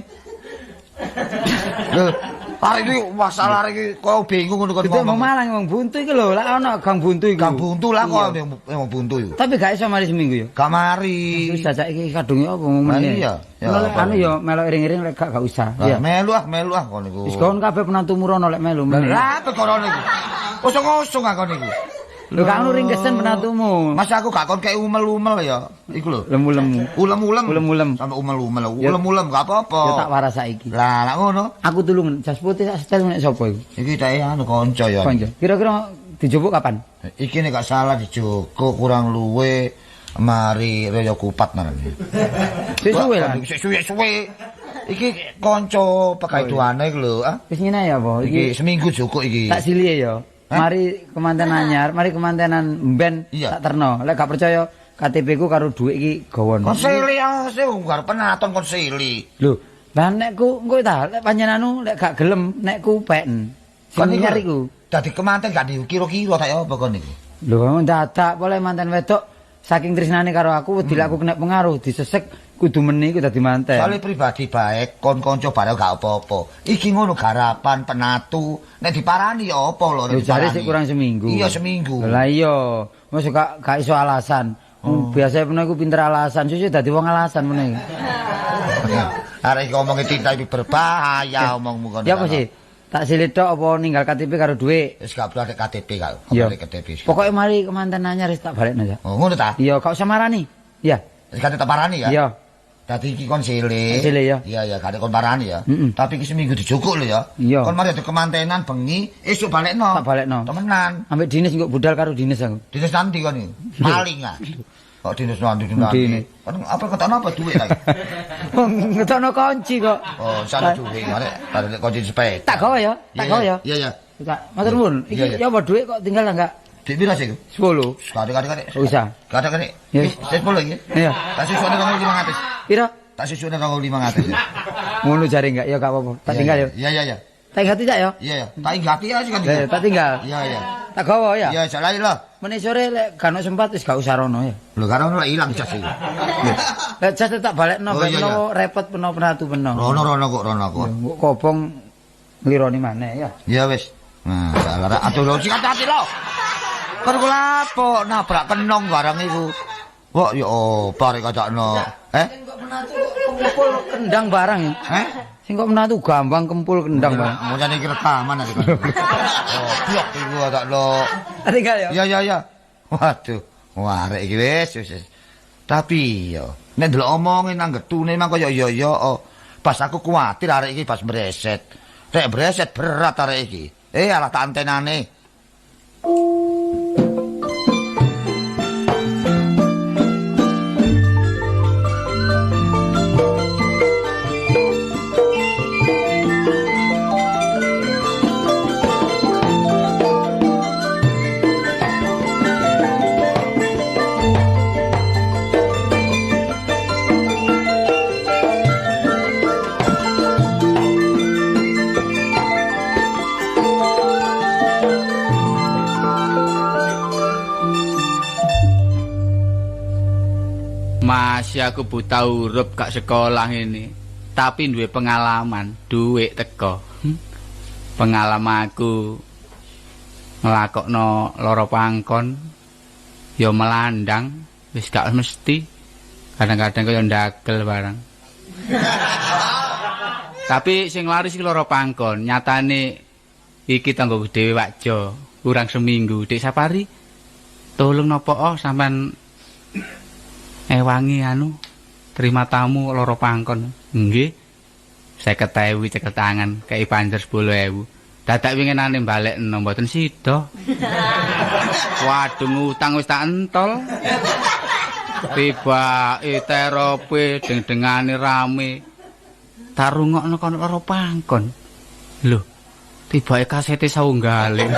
Lho, arek iki masalah arek iki koyo bingung ngono kon Itu embung malang embung buntu iki lho, lah ono gang buntu iku. Gang buntu lah kok embung buntu iku. Tapi gak iso mari seminggu ya. Gak mari. Wis jajak iki kadunge apa ngomong. Iya. Ya anu ya melok iring-iring lek gak usah. Ya melu ah kon iku. Wis kon kabeh penantumu rono lek melu. Lah perkara niku. Kosong-kosong kon iku. Lho gak ngono ringkesen penantumu. Mas aku gak kon kei umel-umel ya. Iku lho. Lemu-lemu. Ulem-ulem. Sampai umel-umel. Ulem-ulem gak apa-apa. Ya tak waras saiki. Lah ngono. Aku tulung jas putih sak setel nek sapa iku? Iki tak anu kanca ya. Kanca. Kira-kira dijupuk kapan? Iki nek gak salah dijoko kurang luwe mari Raya Kupat marane. Sik suwe lah. Sik suwe. Iki kanca pekaituane iku lho, ah. Wis ngene ya apa? Iki seminggu joko iki. Tak silie ya. Mari kemanten anyar, mari kemantenan mben Iya. tak terno. Lek gak percaya KTP ku karo dhuwit iki gawon. Konsili ase nggar penaton konsili. Lho, lah nek ku engko ta lek panjenengan lek gak gelem nek ku pen. Kon Sing nyari ku. Dadi kemanten gak dikira-kira tak apa kon iki. Lho, dadak boleh manten wedok saking tresnane karo aku wedi aku kena pengaruh disesek kudu meni ku dadi manten. Soale pribadi baik, kon kanca bareng gak apa-apa. Iki ngono garapan penatu, nek diparani ya apa lho Lho jare sik kurang seminggu. Iya seminggu. Lah iya, mosok gak iso alasan. Biasane peno iku pinter alasan, susu dadi wong alasan meneh. Arek ngomong tinta iki berbahaya omongmu kono. Ya apa sih? Tak silit tok apa ninggal KTP karo dhuwit? Wis gak perlu ada KTP kak. Iya. KTP. Pokoke mari kemanten anyar wis tak balekno ya. Oh ngono ta? Iya, gak usah marani. Iya. Wis gak tak parani ya. Iya. Dadi iki kon sile. Sile ya. Iya gak ada kon parani ya. Mm-mm. Tapi iki seminggu dijukuk lho ya. Iya. Kon mari ada kemantenan bengi, esuk balekno. Tak balekno. Temenan. Ambek dinis engko budal karo dinis aku. Dinas nanti kon iki. Maling ah. Kok dinas nanti. Dini. Kon apa ketokno apa duit lagi? Ngetokno kunci kok. Oh, sana duit arek kunci sepeda. Tak gawe ya, tak gawe ya. Iya. Tak matur nuwun. Iki ya apa dhuwit kok tinggal enggak? Duit pira sih? 10. Kadek-kadek. Usah. Kadek-kadek. Ya. Wis 10 iki. Iya. Tak susune 500. Pira? Tak susune 500. Ngono jare enggak? Ya gak apa-apa. Tak tinggal ya. Iya. Tak ingat tidak ya? Iya. Tak ingati aja kan. Ya, tak tinggal. Iya. Tak gawe ya. Iya, salai lho. Meneh sore lek gak ono sempat wis gak usah rono ya. Lho karo ono ilang jas iki. Lek jas tak balekno Oh, iya, ben repot peno penatu peno. Rono kok. Kok kobong nglironi maneh ya. Ya wis. Nah, salah aduh lho sing hati lho. Kan kula apa nabrak kenong barang iku. Kok ya apa rek kacakno. Kok penatu kempul kendang barang. Sing kok menatu gampang kempul kendang barang. Mau iki rekaman iki. Oh, blok iku tak lho. Tinggal ya. Iya. Waduh. Wah, arek iki wis. Tapi yo nek ndelok omonge nang getune mah koyo yo pas aku kuwatir arek iki pas breset. Rek breset berat arek iki. Alah tak antenane. Masih aku buta huruf gak sekolah ini, tapi duwe pengalaman, duit teko. Pengalaman aku nglakokno loro pangkon, ya melandang, wis gak mesti. Kadang-kadang kaya ndagel barang. Tapi sing laris iki loro pangkon, nyatane iki tanggo dhewe wakjo, kurang seminggu. Dik Sapari, tolong nopo sampean ewangi terima tamu loro pangkon. Nggih. 50.000 cekel tangan, kei panjer 10.000. Dadak winginane balekno mboten sida. Waduh ngutang wis tak entol. Tiba terope deng-dengane rame. Tarungokno kono karo pangkon. Lho, tibake kasete saunggale.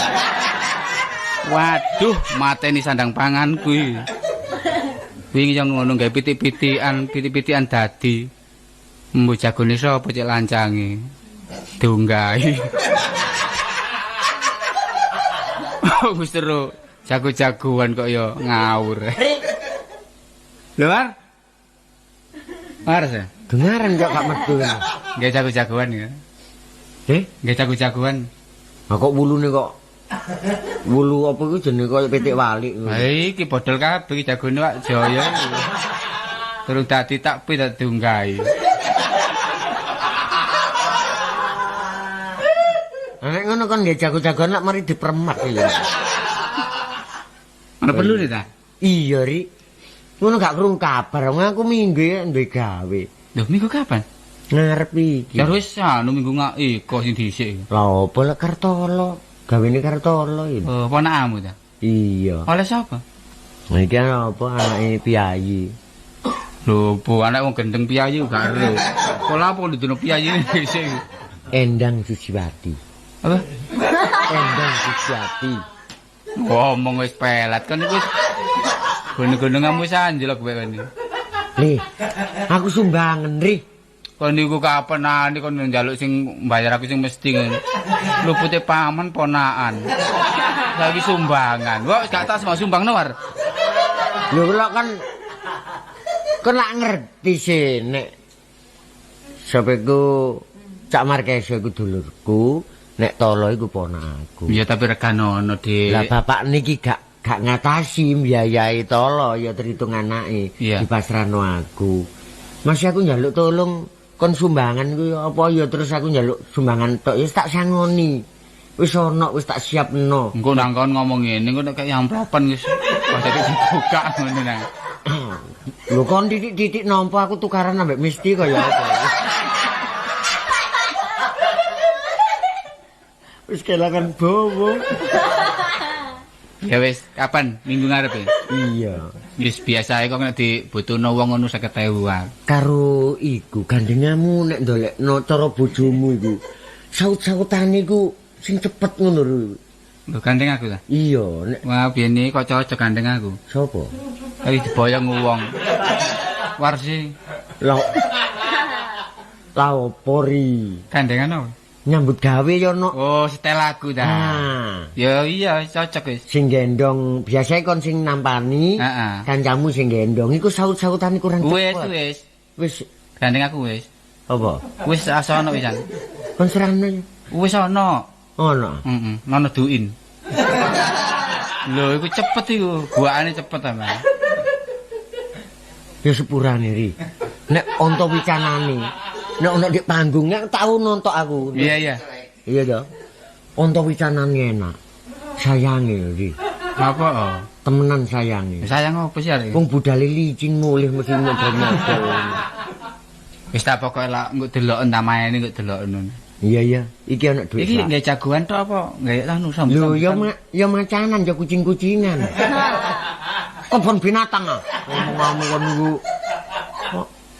Waduh, mateni sandang pangan kuwi. Wingi yang ngono gawe pitik-pitikan dadi. Mbo jagone sapa cek lancange. Dunggahi. Wis terus jago-jagoan kok ya ngawur. Lho, Mar. Mar ya. Dengaran kok gak metu. Nggih jago-jagoan ya. Nggih jago-jagoan. Kok wulune kok wulu apa iku jenenge koyo pitik walik. Ha iki bodol kabeh iki jagone Pak Jaya. Terus dadi tak dunggahi. Nek ngono kan nggih jago-jagoan lak mari dipermat iki. Ana perlu nih ta? Iya, Ri. Ngono gak krungu kabar, wong aku minggu ya duwe gawe. Lho minggu kapan? Ngarep iki. Ya wis anu minggu iko sing dhisik. Lah opo lek Kartolo? Gawene Kartolo iki. Oh, ponakmu ta? Iya. Oleh sapa? Nah, iki apa anake Piyayi. Lho, bu anak wong gendeng Piyayi gak ero. Pola apa didino Piyayi dhisik. Endang Suciwati. Apa? Endang Suciwati. Ngomong wis pelat kan iku wis gendeng-gendeng wis anjlok kowe kan. Nih, aku sumbangan, Ri. Kon niku kapenane kon njaluk sing mbayar aku sing mesti ngono. Lupute paman ponakan. Lagi sumbangan. Kok gak tas mau sumbangno war. Lho kok kan lak ngerti sih nek sapa iku Cak Markeso iku dulurku, nek Tolo iku ponakku. Iya tapi reganono, Dik. Lah bapak niki gak ngatasi mbiayai Tolo ya terhitung anake dipasrahno aku. Masih aku njaluk tolong kon sumbangan ku apa ya terus aku njaluk sumbangan tok ya tak sangoni. Wis ana wis tak siapno. Engko nang kon ngomong ngene engko nek kaya amplapan wis dadi dibuka ngono nang. Lho kon titik-titik nampa aku tukaran ambek Misti kaya apa. Wis kelangan bowo. Ya wis, kapan? Minggu ngarep ya? Iya. Wis biasa kok nek dibutuhno wong ngono 50.000. Karo iku gandengamu nek ndolekno cara bojomu iku. Saut-sautane iku sing cepet ngono lho. Lho gandeng aku ta? Iya, nek wah biyen iki kok cocok gandeng aku. sapa? Kali diboyong wong. Warsi. Lah opo ri? Gandengan apa? Nyambut gawe ya ono. Oh, setel lagu ta. Ya iya cocok wis. Sing gendong biasa kon sing nampani. Heeh. Kancamu sing gendong iku saut-sautane kurang cepet. Wis gandeng aku wis. Apa? Wis asono wisan. Kon serane. Wis ono. Ono. Heeh, nono duin. Lho iku cepet iku, guakane cepet ta, Mas. Ya sepurane ri. Nek onto wicanane. Nek ono di panggungnya tau nonton aku. Iya iya. Iya toh. Onto wicanane enak. Sayange ri. Apa? Oh? Temenan sayange. Sayang apa sih arek? Wong budale licin mulih mesti ngobrol-ngobrol. Wis ta pokoke lak engko deloken ta maene engko deloken. Iya iya, iki ana duit. Iki nggih jagoan tok apa? Nggih anu sambut. Lho ya macanan ya kucing-kucingan. Kebon binatang ah. Ngomong-ngomong kon niku.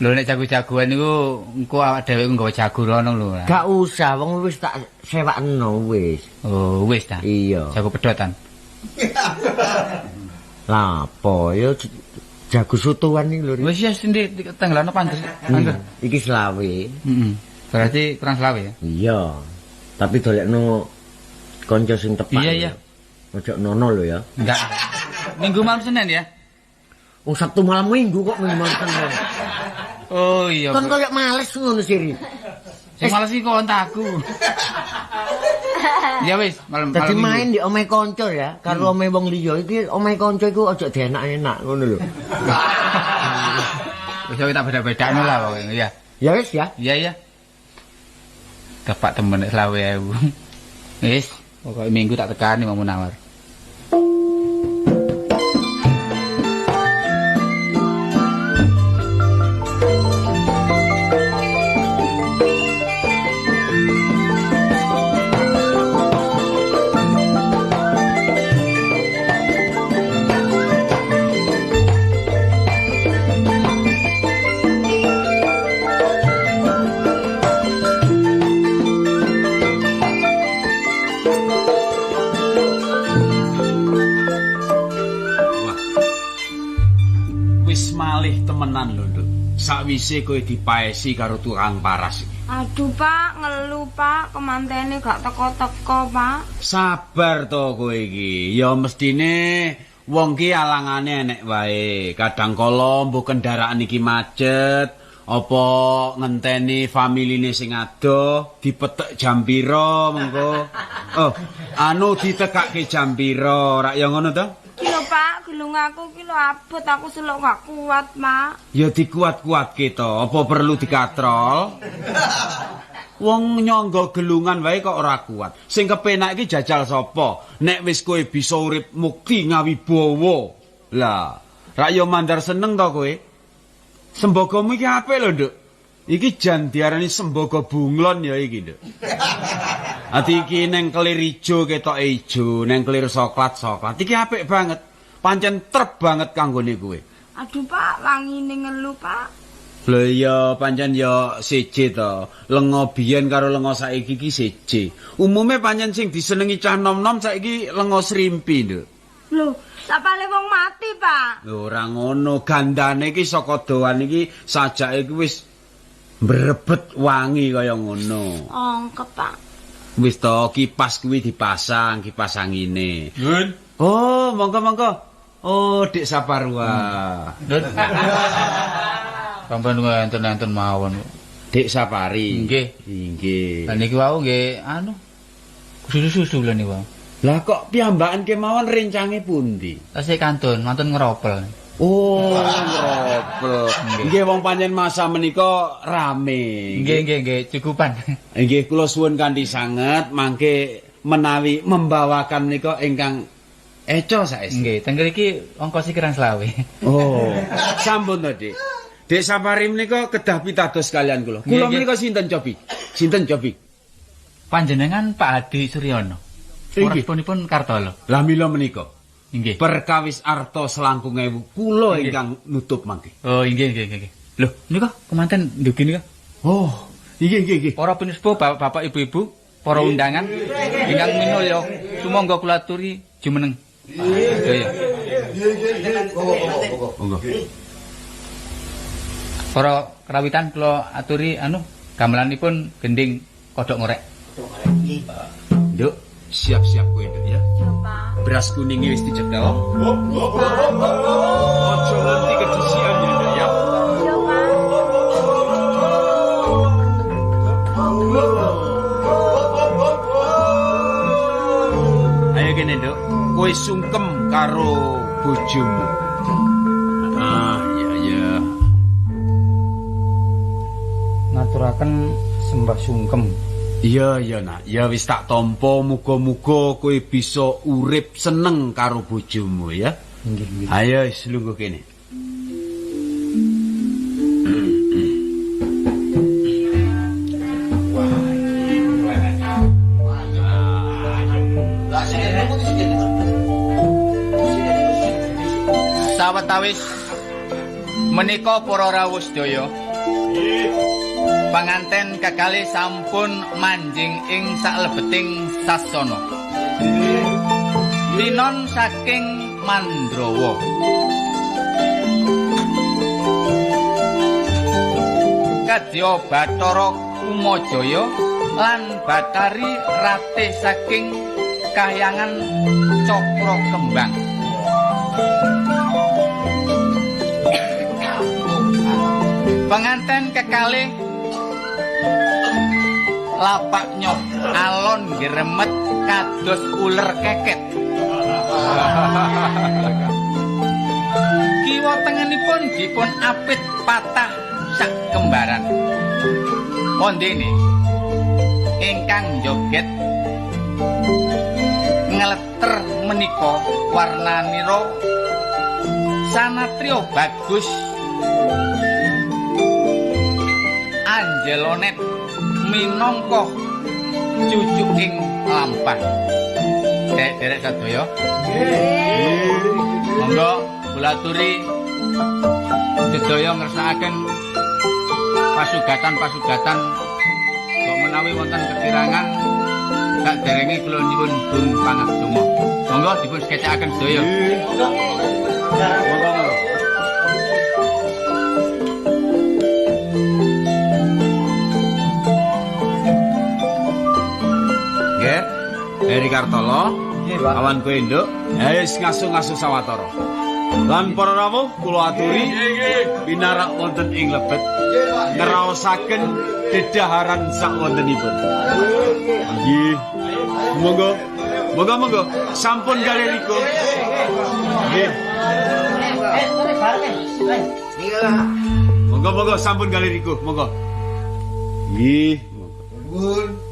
Lho nek jago-jagoan niku engko awak dhewe nggawa jago rono lho. Gak usah, wong wis tak sewakno wis. Oh, wis ta. Iya. Jago pedotan. Lah apa ya jago sotoan iki lho. Wis ya sendiri tenggelano pantes. Iki selawe. Heeh. Berarti kurang selawe ya? Iya. Tapi dolekno kanca sing tepat. Iya iya. Ojo nono lho ya. Enggak. Minggu malam Senin ya? Oh Sabtu malam Minggu kok minggu malam Senin. Oh iya. Kan koyo males ngono sih. Sing males iki kontakku. Ya wis, malam Dadi main di omahe kanca ya, karo omahe wong liya iki omahe kanca iku aja dienak-enak ngono lho. Wis tak beda-bedakno lah pokoke ya. Ya wis ya. Iya iya. Tepak temen nek 20.000. Wis, pokoke minggu tak tekani mau nawar. sakwise kowe dipaesi karo tukang paras iki? Aduh Pak, ngeluh Pak, kemantene gak teko-teko Pak. Sabar to kowe iki. Ya mestine wong ki alangane enek wae. Kadang kala mbuh kendaraan iki macet, apa ngenteni familine sing adoh, dipetek jam pira mengko. Oh, anu ditekake jam pira, rak ya ngono to? Ki lho Pak, gelung aku ki lho abot, aku seluk gak kuat Pak. Ya dikuat-kuatke to, apa perlu dikatrol? Wong nyangga gelungan wae kok ora kuat. Sing kepenak iki jajal sapa? Nek wis kowe bisa urip mukti ngawibawa. Lah, rak yo mandar seneng to kowe. Sembagamu iki apik lho, Nduk. Iki jan diarani sembaga bunglon ya iki, Nduk. Ati iki neng kelir ijo ketoke ijo, neng kelir soklat. Iki apik banget. Pancen trep banget kanggone kowe. Aduh Pak, wangine ngeluh Pak. Lho ya pancen ya seje to. Lenga biyen karo lenga saiki iki seje. Umume pancen sing disenengi cah nom-nom saiki lenga srimpi, Nduk. Lho, sapane wong mati, Pak. Lho ora ngono, gandane iki saka doan iki sajake iki wis mbrebet wangi kaya ngono. Ongkep, Pak. Wis to kipas kuwi dipasang, kipas angine. Nun. Oh, monggo-monggo. Oh, Dik Saparwa. Nun. Sampun ngenten-enten mawon. Dik Sapari. Nggih. Nggih. Lah niki wau nggih anu. Susu-susu lho niku. Lah kok piyambakan kemawon rencange pundi? Tasih kantun, mantun ngeropel. Oh, ngeropel. Nggih wong pancen masa menika rame. Nggih, cukupan. Nggih kula suwun kanthi sanget mangke menawi membawakan menika ingkang eco saestu. Nggih, teng mriki ongkos kirang 20. Oh, sampun to, Dik. Dik Sapari menika kedah pitados kalian kula. Kula menika sinten cobi? Sinten cobi? Panjenengan Pak Hadi Suryono. Purasipun Kartolo. Lah mila menika. Nggih. Perkawis arta selangkung ewu kula ingkang nutup mangke. Oh, nggih. Lho, nika kemanten ndugi nika. Oh, nggih. Para penispo, bapak ibu-ibu, para undangan ingkang minulya, sumangga kula aturi jumeneng. Sedaya. Monggo. Para kerawitan kula aturi gamelanipun gending kodhok ngorek. Nduk, siap-siap kowe Nduk ya. Ya, Pak. Beras kuningnya wis dicekel. Ojo nganti kedisian ya, Nduk ya. Ya, Pak. Ayo kene, Nduk. Kowe sungkem karo bojomu. Ah, iya. Ngaturaken sembah sungkem. Iya, Nak. Ya wis tak tampa muga-muga kowe bisa urip seneng karo bojomu ya. Nggih. Ayo wis lungguh kene. Sawetawis menika para rawuh sedaya. Panganten kekalih sampun manjing ing saklebeting sasana. Linon saking Mandrawa. Kadya Bathara Kumajaya lan Batari Ratih saking Kahyangan Cakra Kembang. Penganten kekalih lapak nyok alon gremet kados uler keket. Kiwa tengenipun dipun apit patah sak kembaran. Pondene ingkang joget ngeleter menika warnanira sanatria bagus. Angelonet minangka cucuking lampah. Derek sadaya. Monggo kula aturi sedaya ngersakaken pasugatan kok menawi wonten kekirangan saderenge kula nyuwun dun pangaksama. Monggo dipun skecakaken sedaya. Monggo. Heri Kartolo, Nggih, Pak. awan kowe nduk, wis ngaso-ngaso sawetara. Lan para rawuh kula aturi pinarak wonten ing lebet ngraosaken dedaharan sak wontenipun. Nggih. Monggo. Monggo sampun galeriko. Nggih. Monggo sampun galeriko, monggo. Nggih.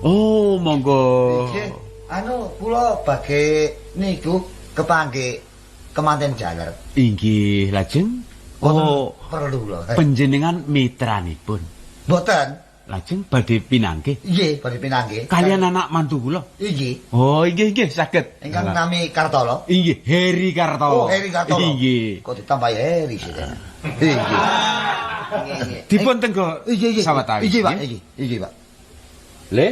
Oh, monggo. Anu kula bage niku kepangge kemanten jaler. Inggih, lajeng. Oh, perlu lho. panjenengan mitranipun. Mboten. Lajeng badhe pinanggih Nggih, badhe pinanggih. kalian anak mantu kula. Inggih. Oh, inggih saged. Ingkang nami Kartolo. Inggih, Heri Kartolo. Oh, Heri Kartolo. Inggih. Kok ditambahi Heri sih. Inggih. Dipun tenggo Inggih. sawetari. Inggih, Pak. Inggih, Pak. Le,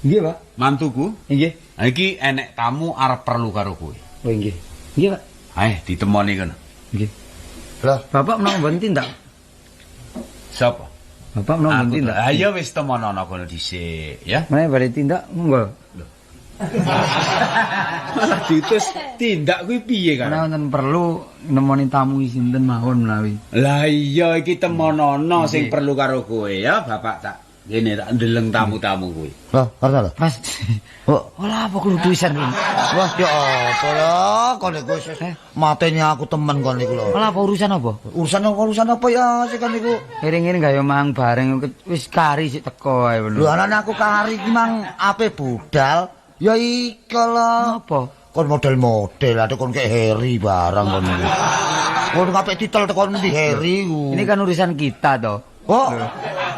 Nggih, Pak. mantuku. Nggih. Ha iki enek tamu arep perlu karo kowe. Oh, nggih. Nggih, Pak. Ae ditemoni kono. Nggih. Lah, Bapak menawa mboten tindak. Sapa? Bapak menawa mboten tindak. Ayo wis temono kono dhisik, ya. Menawa badhe tindak, monggo. Malah diutus tindak kuwi piye kan? Menawa wonten perlu nemoni tamu sinten mawon menawi. Lah iya iki temonono sing perlu karo kowe ya, Bapak tak ngene tak ndeleng tamu-tamu kuwi. lah, Kartolo. Pas. Oh, Olah apa kudu tulisan kuwi? wah ya apa lah, kon niku wis mateni aku temen kon niku lho. Olah apa urusan apa? Urusan apa ya sik kon niku? Iring-iring gawe mang bareng wis kari sik teko ae Lho anane aku kari iki mang ape budal. Ya iki lho. Apa? Kon model-model ada kon kayak Heri barang kon niku. Kon ngapain titel tekon di Heri ku. Ini kan urusan kita toh. Oh.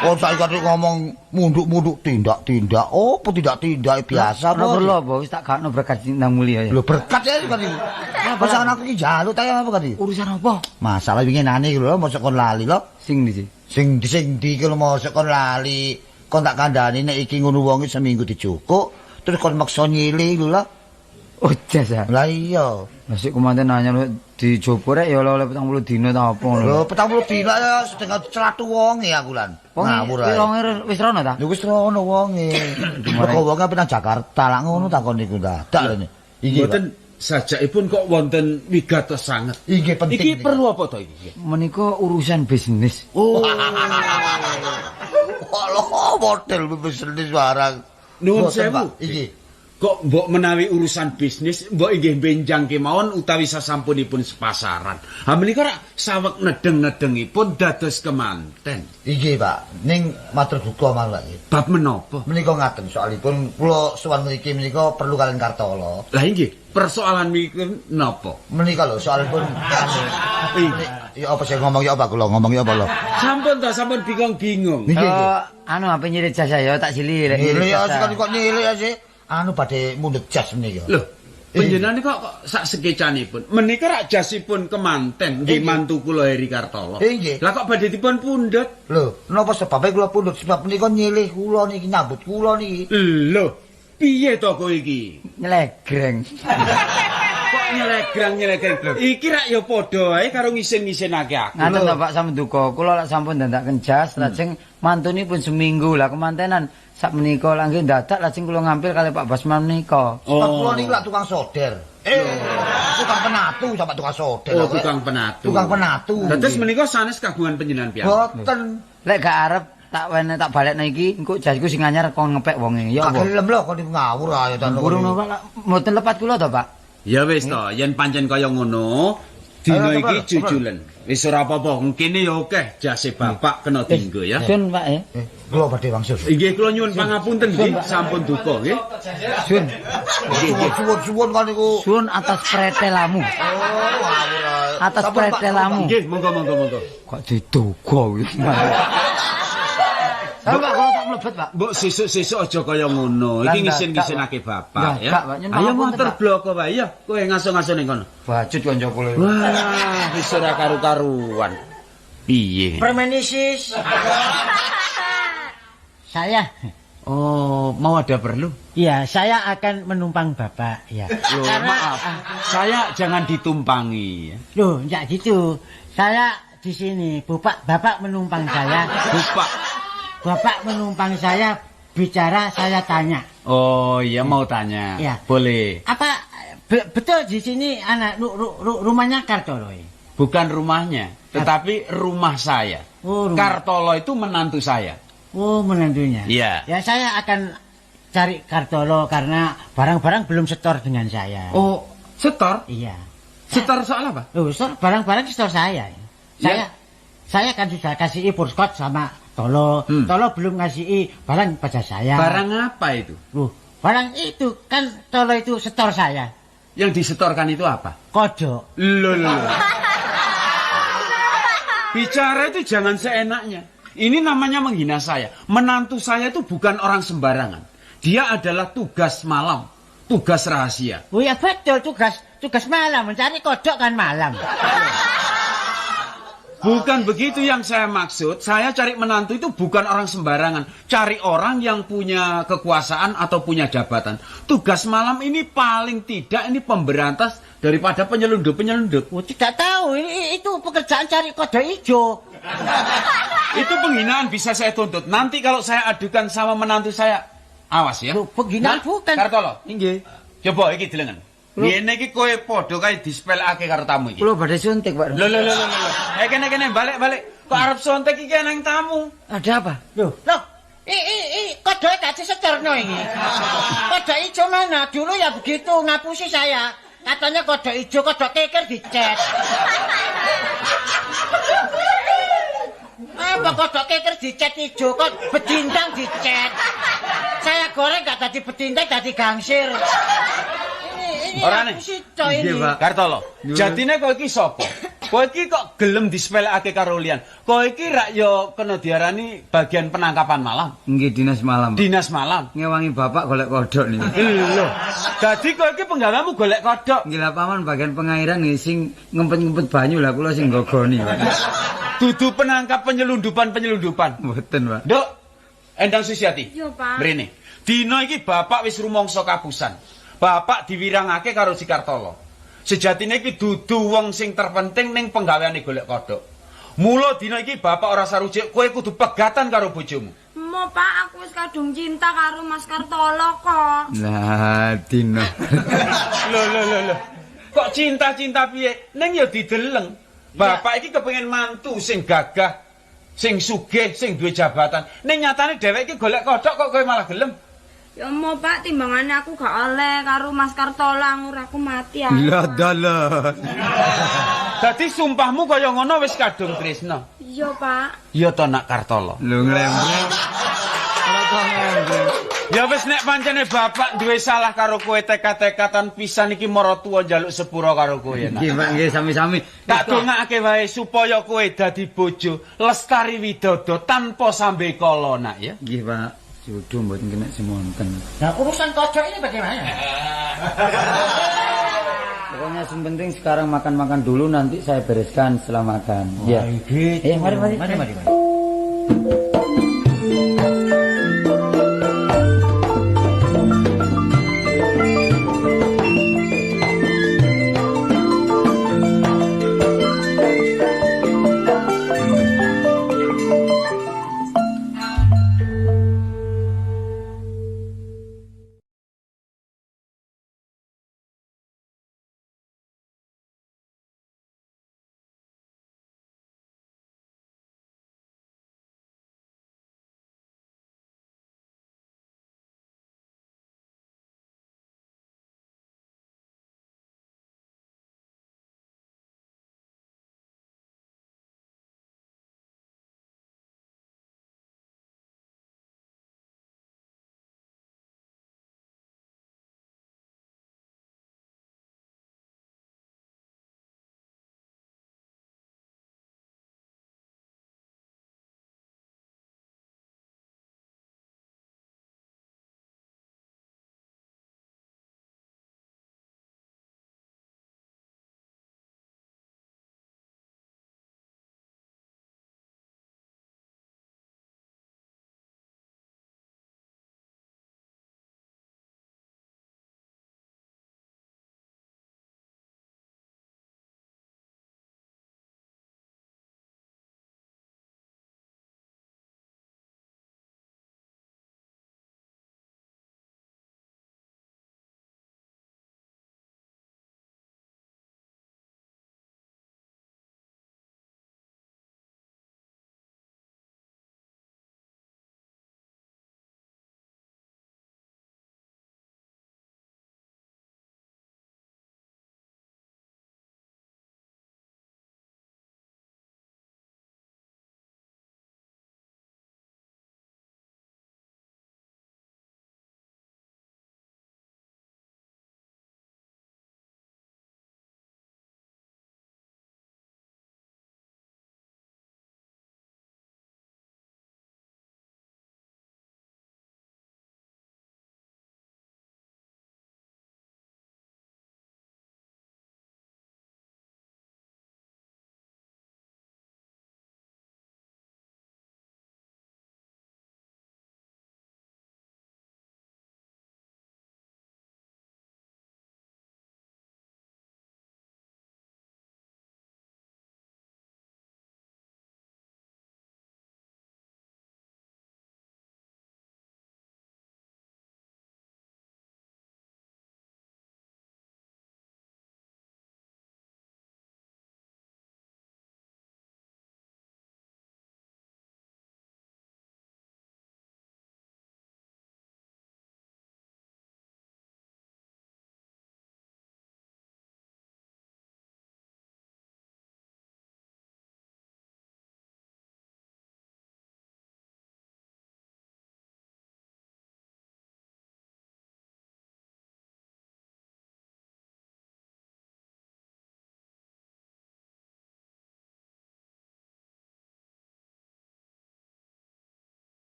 Oh saiki kate ngomong munduk-munduk tindak-tindak. Oh, apa tindak-tindak biasa Ora perlu apa? apa wis tak gakno berkat Nang Mulia ya. Lho berkat ya kan iki. Masa aku iki jalut ta apa kan iki? Urusan apa? Masalah winginane iki lho mosok kon lali lho. Sing ndi sih? Sing di iki lho mosok kon lali. Kon tak kandhani nek iki ngono wong seminggu dicukuk terus kon maksa nyilih lho. Oh jas ya. Lah iya. Masih kemanten nanya lu dijopo rek ya oleh 40 dino ta apa Lho ngono. 40 dina ya setengah celatu wonge aku lan. Ngawur ae. Wis rono ta? Lho wis rono wonge. Kok wonge penang Jakarta lah ngono takon niku dadak rene. Iki Mboten sajakipun kok wonten wigatos sanget. Iki penting. Iki perlu apa to iki? Menika urusan bisnis. Oh. Walah model bisnis barang. Nuwun Mboten, sewu. Pak. Iki. Kok mbok menawi urusan bisnis mbok inggih benjang kemawon utawi sasampunipun sepasaran. Ha menika rak saweg nedeng-nedengipun dados kemanten. Iki Pak, ning matur duka mawon iki. Bab menapa? Menika ngaten soalipun kula sowan mriki menika perlu kalian Kartolo. Lah inggih, persoalan mriki napa? Menika lho soalipun anu. Ya apa sih ngomong ya apa kula ngomong ya apa lho. Sampun ta sampun bingung-bingung. Niki. Anu apa nyirit jasa ya tak sili rek. Nyilik ya kok nyilik ya sih. Anu badhe mundut jas menika. Lho, panjenengan kok sak sekecanipun. Menika rak jasipun kemanten nggih mantu kula Heri Kartolo. Nggih. Lah kok badhe dipun pundhut? Lho, napa sebabe kula pundhut sebab menika nyilih kula niki nyambut kula niki. Lho, piye to kowe iki? Nyelegreng. Kok nyelegrang. Iki rak ya padha ae karo ngisin-ngisinake aku. Ngaten to Pak sampun duka. Kula lak sampun ndandaken jas lajeng mantunipun seminggu lah kemantenan sak menika lagi dadak lajeng kula ngampil kali Pak Basman menika. Sebab kula niki lak tukang soder. Tukang penatu sama tukang soder. Oh, tukang penatu. Tukang penatu. Dados menika sanes kagungan panjenengan piyambak. Boten. Lek gak arep tak wene tak balekno iki engko jasku sing anyar kon ngepek wonge ya apa. Gelem lho kok niku ngawur ae ta. Burung mboten lepat kula to Pak. Ya wis to, yen pancen kaya ngono, dina iki jujulen. Wis ora apa-apa, kene ya akeh jase bapak kena dinggo ya. Sun Pak ya. Kula badhe wangsul. Inggih kula nyuwun pangapunten nggih, sampun duka nggih. Sun. Suwun kan niku. Sun atas pretelamu. Oh, ngawur ae. Atas pretelamu. Nggih, monggo. Kok diduga iki. Pak, kalau tak mlebet, Pak. Mbok sesuk-sesuk aja kaya ngono. Iki ngisin-ngisinake bapak ya. Ayo motor bloko wae ya. Kowe ngaso-ngaso ning kono. Bacut kanca kula. Wah, wis ora karu-karuan. Piye? Permenisis. Saya. Oh, mau ada perlu? Ya, saya akan menumpang Bapak ya. Loh, maaf. Saya jangan ditumpangi ya. Loh, enggak gitu. Saya di sini, Bapak menumpang saya. Bapak. Bapak menumpang saya bicara, saya tanya. Oh, iya mau tanya. Iya. Boleh. Apa betul di sini anak rumahnya Kartolo? Bukan rumahnya, tetapi rumah saya. Oh, rumah. Kartolo itu menantu saya. Oh, menantunya. Iya. Ya saya akan cari Kartolo karena barang-barang belum setor dengan saya. Oh, setor? Iya. Setor soal apa? Loh, barang-barang setor saya. Saya kan sudah kasih Purskot sama Tolo. Tolo belum ngasih barang pada saya. Barang apa itu? Loh, barang itu kan Tolo itu setor saya. Yang disetorkan itu apa? Kodok. Loh. Bicara itu jangan seenaknya. Ini namanya menghina saya. Menantu saya itu bukan orang sembarangan. Dia adalah tugas malam, tugas rahasia. Oh ya betul, tugas malam, mencari kodok kan malam. Bukan begitu yang saya maksud. Saya cari menantu itu bukan orang sembarangan. Cari orang yang punya kekuasaan atau punya jabatan. Tugas malam ini paling tidak ini pemberantas daripada penyelundup-penyelundup. Oh, tidak tahu, itu pekerjaan cari kodok hijau. Itu penghinaan bisa saya tuntut. Nanti kalau saya adukan sama menantu saya, awas ya. Loh, penghinaan bukan. Kartolo, Inggih. coba iki delengen. Ngene iki kowe padha kae dispelake karo tamu iki. Kula badhe suntik, Pak. Lho. Kene balik. Kok arep suntik iki nang tamu? Ada apa? Loh, kodok tak disetorno ini. Kodok hijau mana? Dulu ya begitu, ngapusi saya. Katanya kodok hijau, kodok keker dicet. Apa kodok keker dicet hijau, kok bedindang dicet. Saya goreng gak tadi bedindang, tadi gangsir. Ini Orane. ngapusi coy ini. Kartolo, jatine kowe iki sapa? Kowe iki kok gelem dispelake karo liyan? Kowe iki rak yo kena diarani bagian penangkapan malam. Nggih dinas malam. Pak. Dinas malam. Ngewangi bapak golek kodok nih. Lho, dadi kowe iki penggawamu golek kodok. Nggih lah paman bagian pengairan nih sing ngempet-ngempet banyu lah kula sing nggogoni, Pak. Dudu penangkap penyelundupan. Mboten, Pak. Nduk, Endang Susiati. Yo, Pak. Mrene. Dina iki bapak wis rumangsa kapusan. Bapak diwirangake karo si Kartolo. Sejatine iki dudu wong sing terpenting ning penggaweane golek kodok. Mula dina iki bapak ora sarujuk kowe kudu pegatan karo bojomu. Mo Pak, aku wis kadung cinta karo Mas Kartolo kok. Lah dino. Lho. Kok cinta-cinta piye? Ning ya dideleng. Bapak iki kepengin mantu sing gagah, sing sugih, sing duwe jabatan. Ning nyatane dhewek iki golek kodok kok kowe malah gelem. Ya mo Pak, timbangane aku gak oleh karo Mas Kartolo anggur aku mati ya. Lah dalan. Dadi sumpahmu kaya ngono wis kadung tresna. Iya Pak. Ya to nak Kartolo. Lho nglembreng. Ora kok nglembreng. Ya wis nek pancene bapak duwe salah karo kowe tekad-tekatan pisan iki maratuwa njaluk sepura karo kowe nak. Nggih, Pak, nggih sami-sami. Tak dongake wae supaya kowe dadi bojo lestari widodo tanpa sambe kala nak ya. Nggih, Pak. Jodoh mboten kena semonten. Nah, urusan kodok ini bagaimana? Pokoknya yang penting sekarang makan-makan dulu nanti saya bereskan setelah makan. Ya, gitu. Mari. Mari.